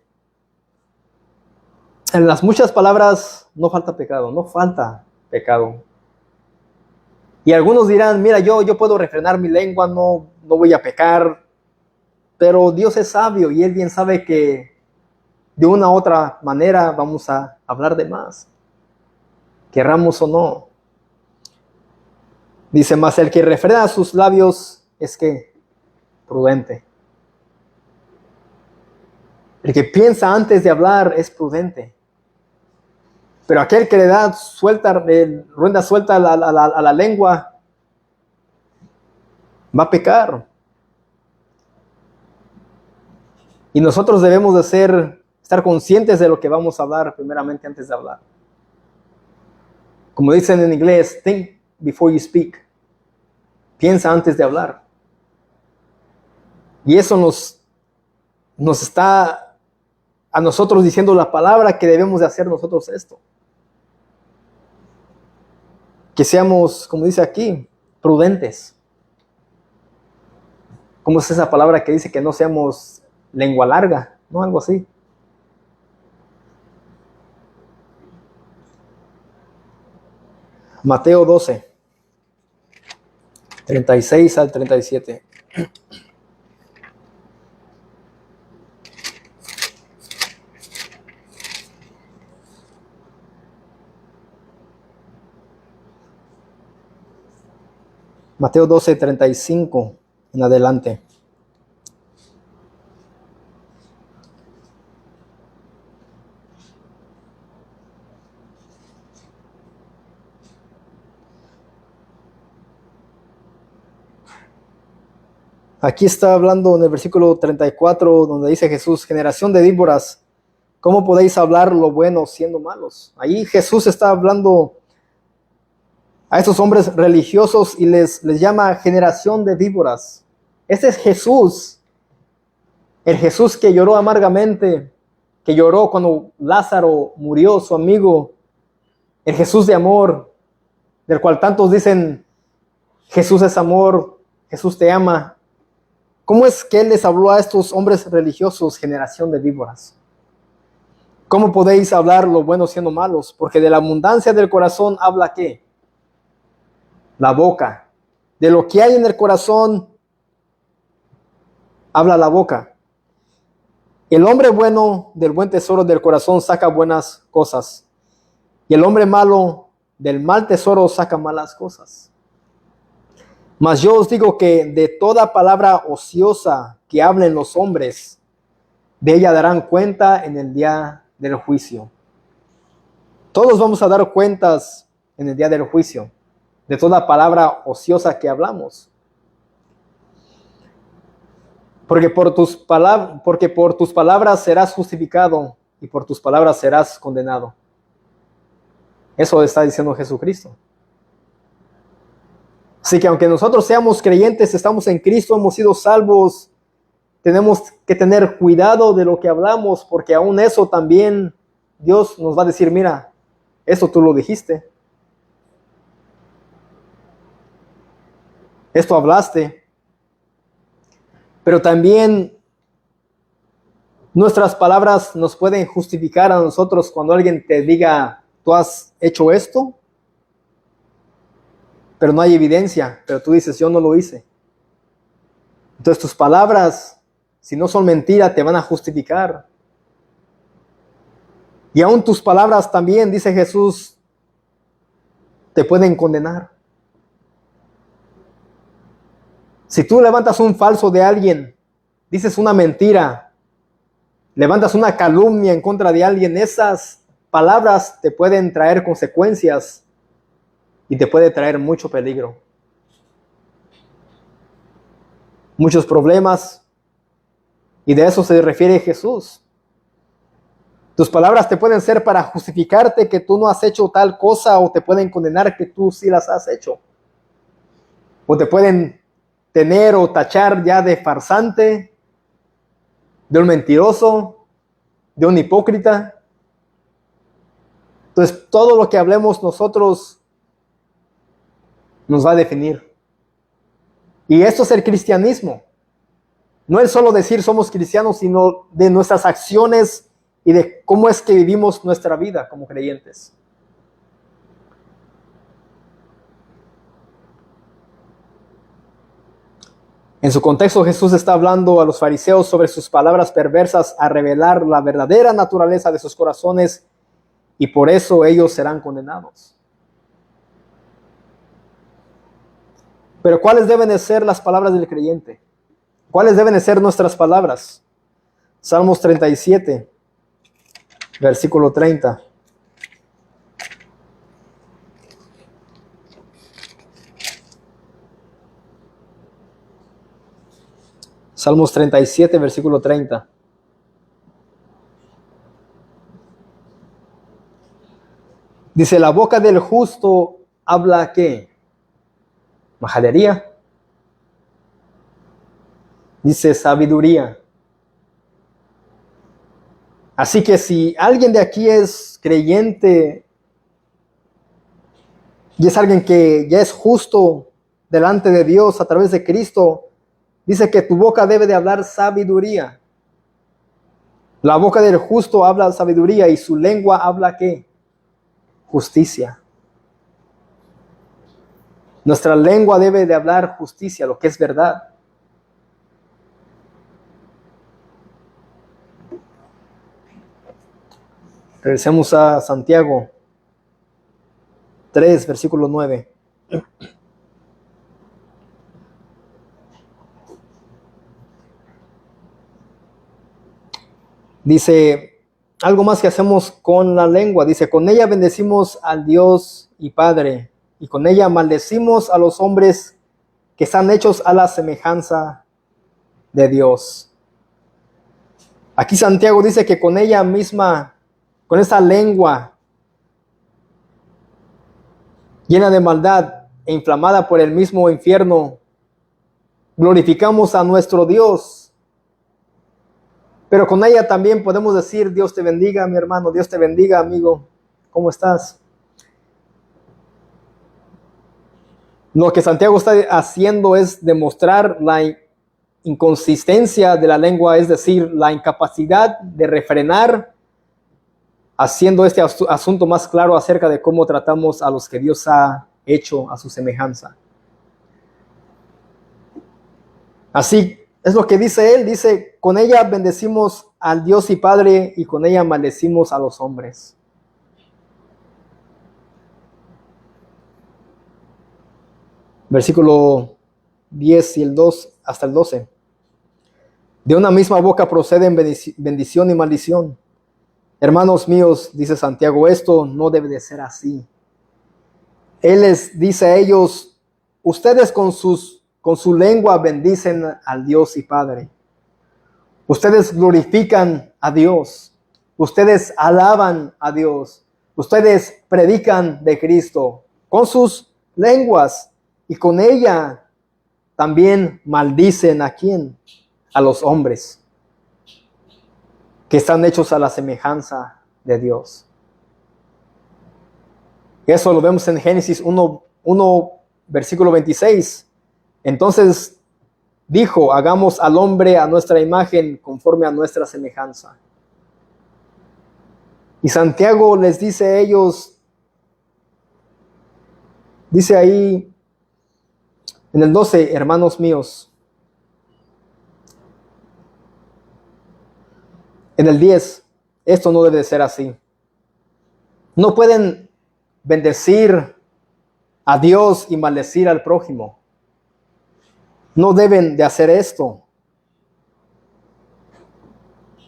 en las muchas palabras no falta pecado, no falta pecado. Y algunos dirán, mira, yo puedo refrenar mi lengua, no voy a pecar, pero Dios es sabio y Él bien sabe que de una u otra manera vamos a hablar de más, querramos o no. Dice, mas el que refrena sus labios es que prudente. El que piensa antes de hablar es prudente. Pero aquel que le da rueda suelta a la lengua va a pecar. Y nosotros debemos de estar conscientes de lo que vamos a hablar primeramente antes de hablar. Como dicen en inglés, think before you speak. Piensa antes de hablar. Y eso nos está a nosotros diciendo la palabra que debemos de hacer nosotros esto. que seamos, como dice aquí, prudentes. ¿Cómo es esa palabra que dice que no seamos lengua larga? ¿No? Algo así. Mateo 12, 36 al 37. Mateo 12, 35 en adelante. Aquí está hablando en el versículo 34, donde dice Jesús: generación de víboras, ¿cómo podéis hablar lo bueno siendo malos? Ahí Jesús está hablando a estos hombres religiosos y les llama generación de víboras. Este es Jesús, el Jesús que lloró amargamente, que lloró cuando Lázaro murió, su amigo, el Jesús de amor, del cual tantos dicen: Jesús es amor, Jesús te ama. ¿Cómo es que Él les habló a estos hombres religiosos, generación de víboras? ¿Cómo podéis hablar lo bueno siendo malos? Porque de la abundancia del corazón habla ¿qué? La boca. De lo que hay en el corazón habla la boca. El hombre bueno del buen tesoro del corazón saca buenas cosas, y el hombre malo del mal tesoro saca malas cosas. Mas yo os digo que de toda palabra ociosa que hablen los hombres, de ella darán cuenta en el día del juicio. Todos vamos a dar cuentas en el día del juicio de toda palabra ociosa que hablamos. Porque por tus palabras serás justificado y por tus palabras serás condenado. Eso está diciendo Jesucristo. Así que aunque nosotros seamos creyentes, estamos en Cristo, hemos sido salvos, tenemos que tener cuidado de lo que hablamos, porque aún eso también Dios nos va a decir: mira, eso tú lo dijiste, esto hablaste. Pero también nuestras palabras nos pueden justificar a nosotros cuando alguien te diga: tú has hecho esto, pero no hay evidencia, pero tú dices: yo no lo hice. Entonces tus palabras, si no son mentira, te van a justificar. Y aún tus palabras también, dice Jesús, te pueden condenar. Si tú levantas un falso de alguien, dices una mentira, levantas una calumnia en contra de alguien, esas palabras te pueden traer consecuencias y te puede traer mucho peligro, muchos problemas, y de eso se refiere Jesús. Tus palabras te pueden ser para justificarte que tú no has hecho tal cosa, o te pueden condenar que tú sí las has hecho, o te pueden tener o tachar ya de farsante, de un mentiroso, de un hipócrita. Entonces todo lo que hablemos nosotros nos va a definir. Y esto es el cristianismo. No es solo decir somos cristianos, sino de nuestras acciones y de cómo es que vivimos nuestra vida como creyentes. En su contexto, Jesús está hablando a los fariseos sobre sus palabras perversas a revelar la verdadera naturaleza de sus corazones, y por eso ellos serán condenados. Pero ¿cuáles deben de ser las palabras del creyente? ¿Cuáles deben de ser nuestras palabras? Salmos 37, versículo 30. Salmos 37, versículo 30. Dice: la boca del justo habla ¿qué? Majadería. Dice sabiduría. Así que si alguien de aquí es creyente, y es alguien que ya es justo delante de Dios a través de Cristo, dice que tu boca debe de hablar sabiduría. La boca del justo habla sabiduría y su lengua habla ¿qué? Justicia. Nuestra lengua debe de hablar justicia, lo que es verdad. Regresemos a Santiago 3, versículo 9. Dice, algo más que hacemos con la lengua. Dice, con ella bendecimos al Dios y Padre, y con ella maldecimos a los hombres que están hechos a la semejanza de Dios. Aquí Santiago dice que con ella misma, con esa lengua llena de maldad e inflamada por el mismo infierno, glorificamos a nuestro Dios. Pero con ella también podemos decir, Dios te bendiga, mi hermano, Dios te bendiga, amigo, ¿cómo estás? Lo que Santiago está haciendo es demostrar la inconsistencia de la lengua, es decir, la incapacidad de refrenar, haciendo este asunto más claro acerca de cómo tratamos a los que Dios ha hecho a su semejanza. Así es lo que dice él, dice, con ella bendecimos al Dios y Padre y con ella maldecimos a los hombres. Versículo 10 y el 2 hasta el 12. De una misma boca proceden bendición y maldición. Hermanos míos, dice Santiago, esto no debe de ser así. Él les dice a ellos, ustedes con su lengua bendicen al Dios y Padre. Ustedes glorifican a Dios. Ustedes alaban a Dios. Ustedes predican de Cristo con sus lenguas y con ella también maldicen ¿a quién? A los hombres que están hechos a la semejanza de Dios. Eso lo vemos en Génesis 1, versículo 26. Entonces dijo, hagamos al hombre a nuestra imagen conforme a nuestra semejanza. Y Santiago les dice a ellos, dice ahí en el 12, hermanos míos. En el 10, esto no debe ser así. No pueden bendecir a Dios y maldecir al prójimo. No deben de hacer esto.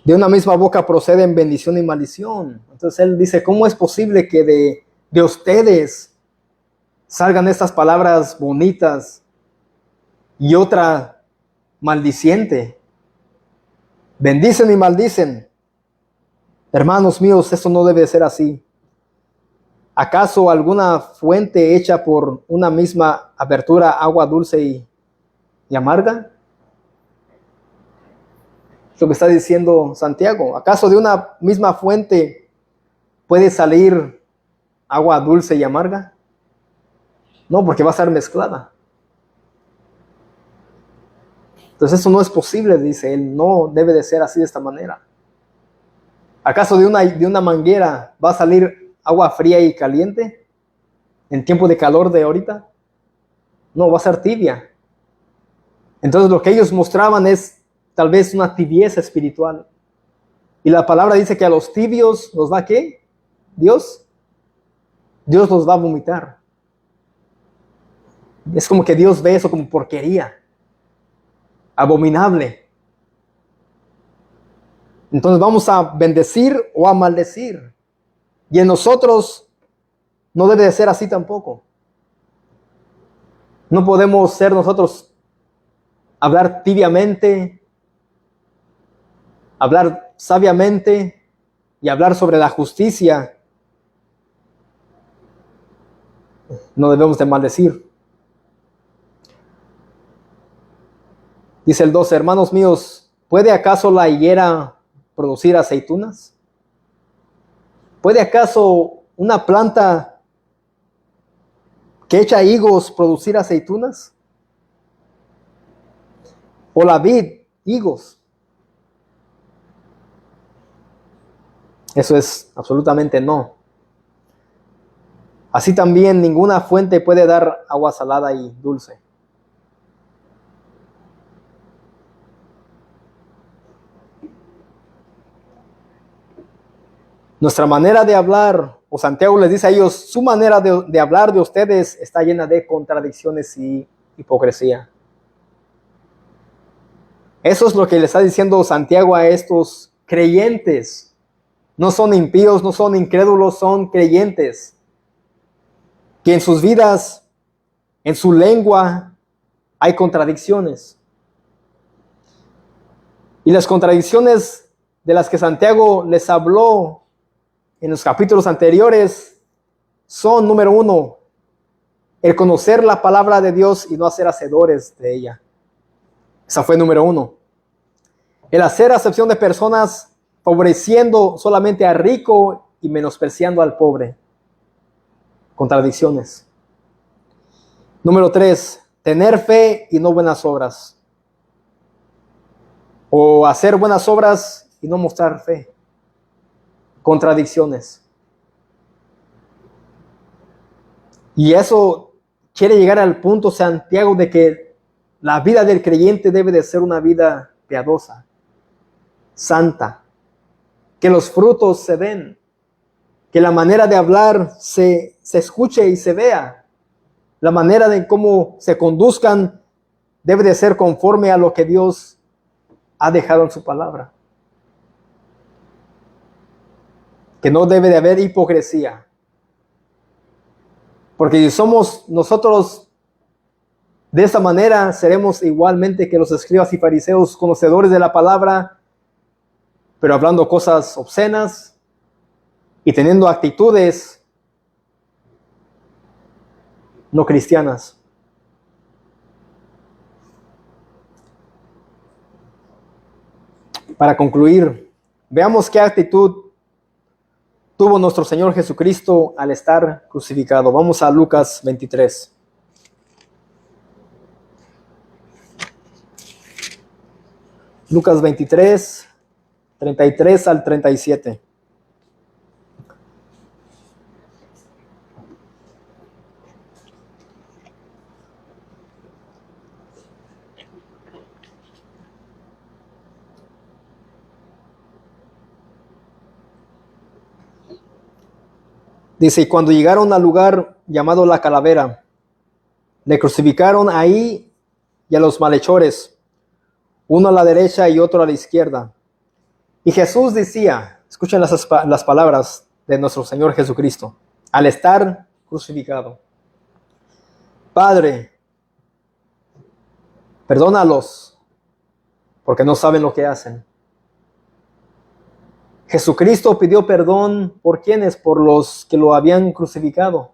De una misma boca proceden bendición y maldición. Entonces él dice, ¿cómo es posible que de ustedes salgan estas palabras bonitas y otra maldiciente? Bendicen y maldicen. Hermanos míos, esto no debe ser así. ¿Acaso alguna fuente hecha por una misma abertura, agua dulce y amarga? Es lo que está diciendo Santiago. ¿Acaso de una misma fuente puede salir agua dulce y amarga? No, porque va a estar mezclada. Entonces eso no es posible, dice él. No debe de ser así de esta manera. ¿Acaso de una manguera va a salir agua fría y caliente en tiempo de calor de ahorita? No, va a ser tibia. Entonces lo que ellos mostraban es tal vez una tibieza espiritual. Y la palabra dice que a los tibios los va ¿qué? Dios los va a vomitar. Es como que Dios ve eso como porquería, abominable. Entonces vamos a bendecir o a maldecir. Y en nosotros no debe de ser así tampoco. No podemos ser nosotros hablar tibiamente, hablar sabiamente y hablar sobre la justicia. No debemos de maldecir. Dice el 12, hermanos míos, ¿puede acaso la higuera producir aceitunas? ¿Puede acaso una planta ¿Que echa higos producir aceitunas? ¿O la vid higos? Eso es absolutamente no. Así también ninguna fuente puede dar agua salada y dulce. Nuestra manera de hablar, o Santiago les dice a ellos, su manera de hablar de ustedes está llena de contradicciones y hipocresía. Eso es lo que le está diciendo Santiago a estos creyentes. No son impíos, no son incrédulos, son creyentes. Que en sus vidas, en su lengua, hay contradicciones. Y las contradicciones de las que Santiago les habló en los capítulos anteriores son, número 1, el conocer la palabra de Dios y no hacer hacedores de ella. Esa fue número 1. El hacer acepción de personas favoreciendo solamente al rico y menospreciando al pobre. Contradicciones. Número 3, tener fe y no buenas obras. O hacer buenas obras y no mostrar fe. Contradicciones. Y eso quiere llegar al punto, Santiago, de que la vida del creyente debe de ser una vida piadosa, santa, que los frutos se ven, que la manera de hablar se escuche y se vea, la manera de cómo se conduzcan debe de ser conforme a lo que Dios ha dejado en su palabra. Que no debe de haber hipocresía. Porque si somos nosotros de esa manera, seremos igualmente que los escribas y fariseos, conocedores de la palabra, pero hablando cosas obscenas y teniendo actitudes no cristianas. Para concluir, veamos qué actitud tuvo nuestro Señor Jesucristo al estar crucificado. Vamos a Lucas 23. Lucas 23, 33 al 37. Dice, y cuando llegaron al lugar llamado La Calavera, le crucificaron ahí y a los malhechores, uno a la derecha y otro a la izquierda. Y Jesús decía, escuchen las palabras de nuestro Señor Jesucristo, al estar crucificado: Padre, perdónalos, porque no saben lo que hacen. Jesucristo pidió perdón ¿por quiénes? Por los que lo habían crucificado.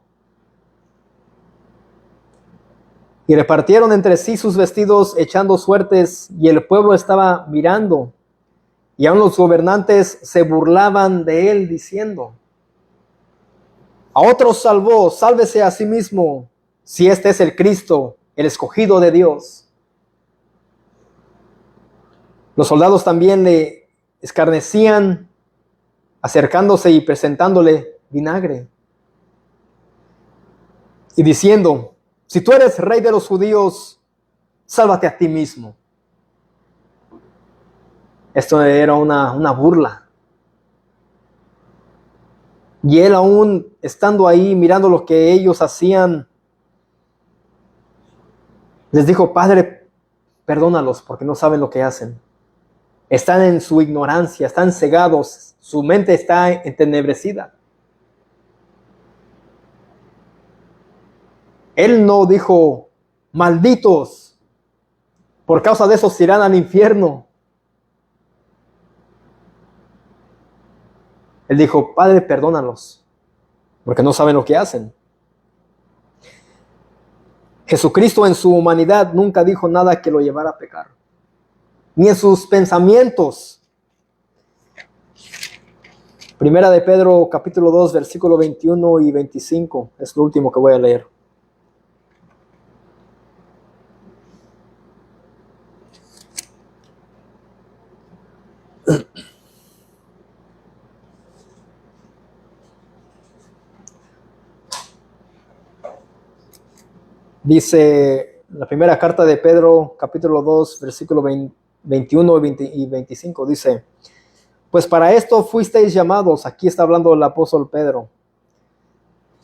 Y repartieron entre sí sus vestidos echando suertes, y el pueblo estaba mirando. Y aun los gobernantes se burlaban de él, diciendo: a otros salvó, sálvese a sí mismo, si este es el Cristo, el escogido de Dios. Los soldados también le escarnecían, acercándose y presentándole vinagre, y diciendo: si tú eres rey de los judíos, sálvate a ti mismo. Esto era una burla. Y él, aún estando ahí mirando lo que ellos hacían, les dijo: Padre, perdónalos, porque no saben lo que hacen. Están en su ignorancia, están cegados, su mente está entenebrecida. Él no dijo: malditos, por causa de eso se irán al infierno. Él dijo: Padre, perdónalos, porque no saben lo que hacen. Jesucristo en su humanidad nunca dijo nada que lo llevara a pecar, ni en sus pensamientos. Primera de Pedro, capítulo 2, versículo 21 y 25, es lo último que voy a leer. Dice la primera carta de Pedro, capítulo 2, versículo 21 y 25, dice: pues para esto fuisteis llamados, aquí está hablando el apóstol Pedro,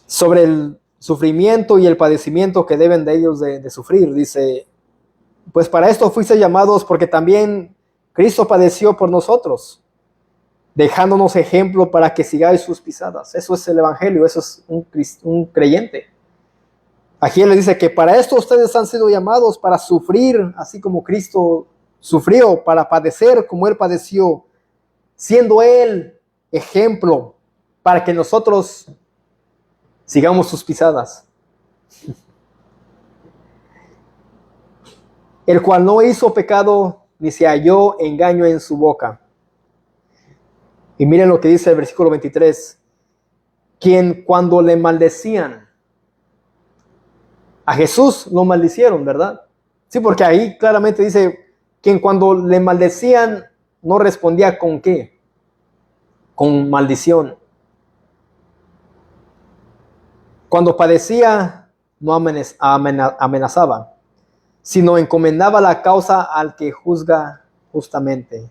sobre el sufrimiento y el padecimiento que deben de ellos de sufrir. Dice, pues para esto fuisteis llamados, porque también Cristo padeció por nosotros, dejándonos ejemplo para que sigáis sus pisadas. Eso es el evangelio, eso es un creyente. Aquí él le dice que para esto ustedes han sido llamados, para sufrir, así como Cristo sufrió, para padecer como él padeció, siendo él ejemplo para que nosotros sigamos sus pisadas. El cual no hizo pecado, ni se halló engaño en su boca. Y miren lo que dice el versículo 23. Quien cuando le maldecían, a Jesús lo maldicieron, ¿verdad? Sí, porque ahí claramente dice, quien cuando le maldecían no respondía con ¿qué? Con maldición. Cuando padecía no amenazaba, sino encomendaba la causa al que juzga justamente.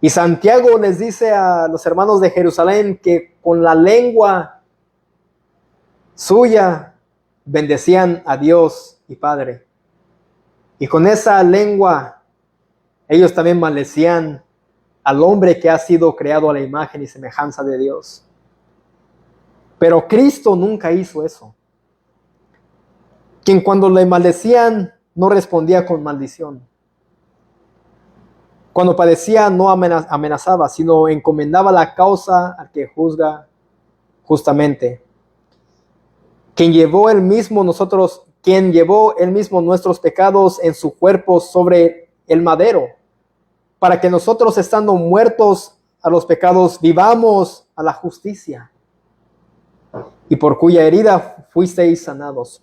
Y Santiago les dice a los hermanos de Jerusalén que con la lengua suya bendecían a Dios y Padre. Y con esa lengua ellos también maldecían al hombre que ha sido creado a la imagen y semejanza de Dios. Pero Cristo nunca hizo eso. Quien cuando le maldecían no respondía con maldición. Cuando padecía no amenazaba, sino encomendaba la causa al que juzga justamente. Quien llevó él mismo nuestros pecados en su cuerpo sobre el madero, para que nosotros, estando muertos a los pecados, vivamos a la justicia, y por cuya herida fuisteis sanados.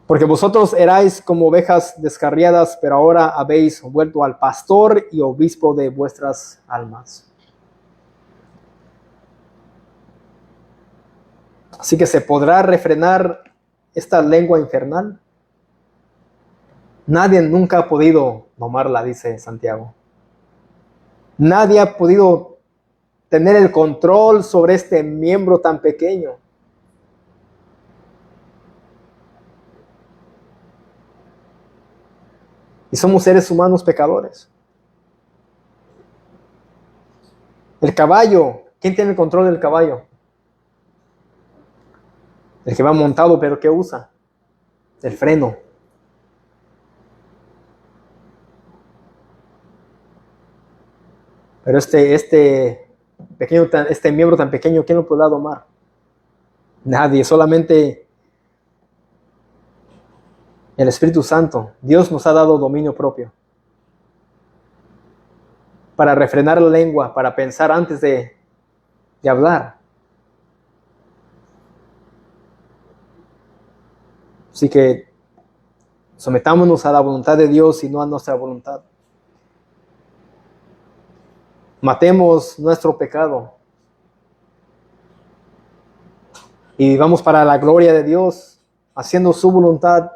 Porque vosotros erais como ovejas descarriadas, pero ahora habéis vuelto al pastor y obispo de vuestras almas. Así que ¿se podrá refrenar esta lengua infernal? Nadie nunca ha podido domarla, dice Santiago. Nadie ha podido tener el control sobre este miembro tan pequeño. Y somos seres humanos pecadores. El caballo, ¿quién tiene el control del caballo? El que va montado, pero ¿qué usa? El freno. Pero este miembro tan pequeño, ¿quién lo podrá domar? Nadie, solamente el Espíritu Santo. Dios nos ha dado dominio propio para refrenar la lengua, para pensar antes de hablar. Así que sometámonos a la voluntad de Dios y no a nuestra voluntad. Matemos nuestro pecado y vivamos para la gloria de Dios, haciendo su voluntad,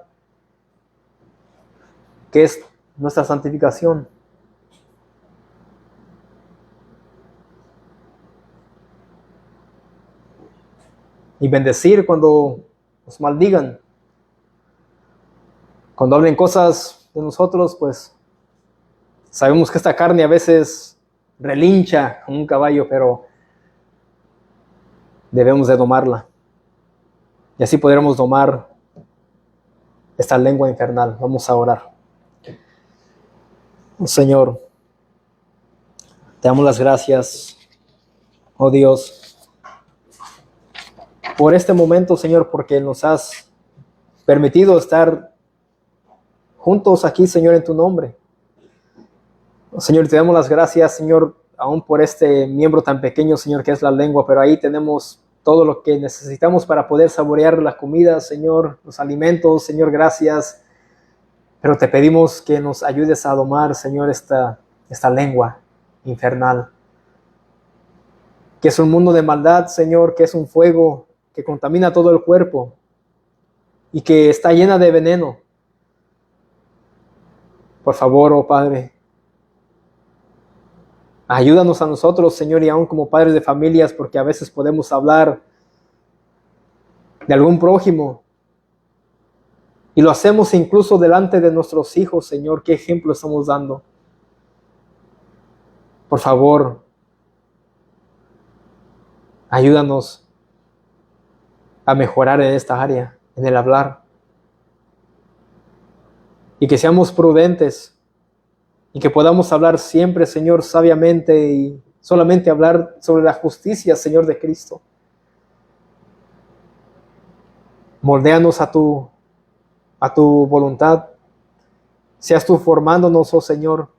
que es nuestra santificación. Y bendecir cuando nos maldigan. Cuando hablen cosas de nosotros, pues sabemos que esta carne a veces relincha como un caballo, pero debemos de domarla. Y así podremos domar esta lengua infernal. Vamos a orar. Señor, te damos las gracias, oh Dios, por este momento, Señor, porque nos has permitido estar juntos aquí, Señor, en tu nombre. Señor, te damos las gracias, Señor, aún por este miembro tan pequeño, Señor, que es la lengua, pero ahí tenemos todo lo que necesitamos para poder saborear la comida, Señor, los alimentos, Señor, gracias. Pero te pedimos que nos ayudes a domar, Señor, esta lengua infernal, que es un mundo de maldad, Señor, que es un fuego que contamina todo el cuerpo y que está llena de veneno. Por favor, oh Padre, ayúdanos a nosotros, Señor, y aún como padres de familias, porque a veces podemos hablar de algún prójimo y lo hacemos incluso delante de nuestros hijos, Señor. ¿Qué ejemplo estamos dando? Por favor, ayúdanos a mejorar en esta área, en el hablar. Y que seamos prudentes y que podamos hablar siempre, Señor, sabiamente y solamente hablar sobre la justicia, Señor, de Cristo. Moldéanos a tu voluntad. Seas tú formándonos, oh Señor,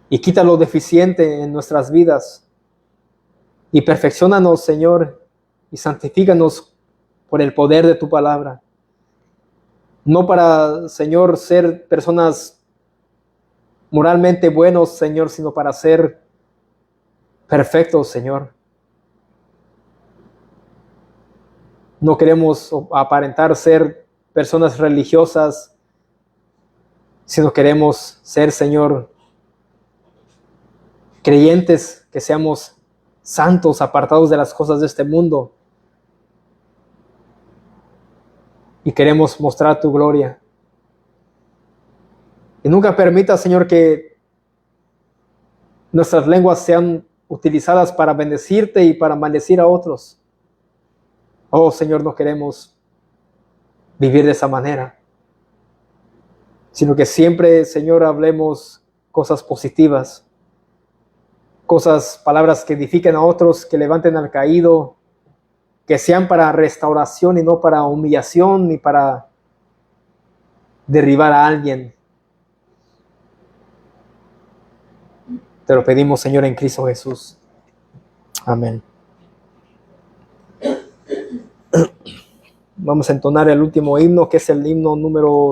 y quita lo deficiente en nuestras vidas y perfecciónanos, Señor, y santifícanos por el poder de tu palabra. No para, Señor, ser personas moralmente buenos, Señor, sino para ser perfectos, Señor. No queremos aparentar ser personas religiosas, sino queremos ser, Señor, creyentes, que seamos santos, apartados de las cosas de este mundo. Y queremos mostrar tu gloria. Y nunca permita, Señor, que nuestras lenguas sean utilizadas para bendecirte y para maldecir a otros. Oh, Señor, no queremos vivir de esa manera, sino que siempre, Señor, hablemos cosas positivas, palabras que edifiquen a otros, que levanten al caído, que sean para restauración y no para humillación ni para derribar a alguien. Te lo pedimos, Señor, en Cristo Jesús. Amén. Vamos a entonar el último himno, que es el himno número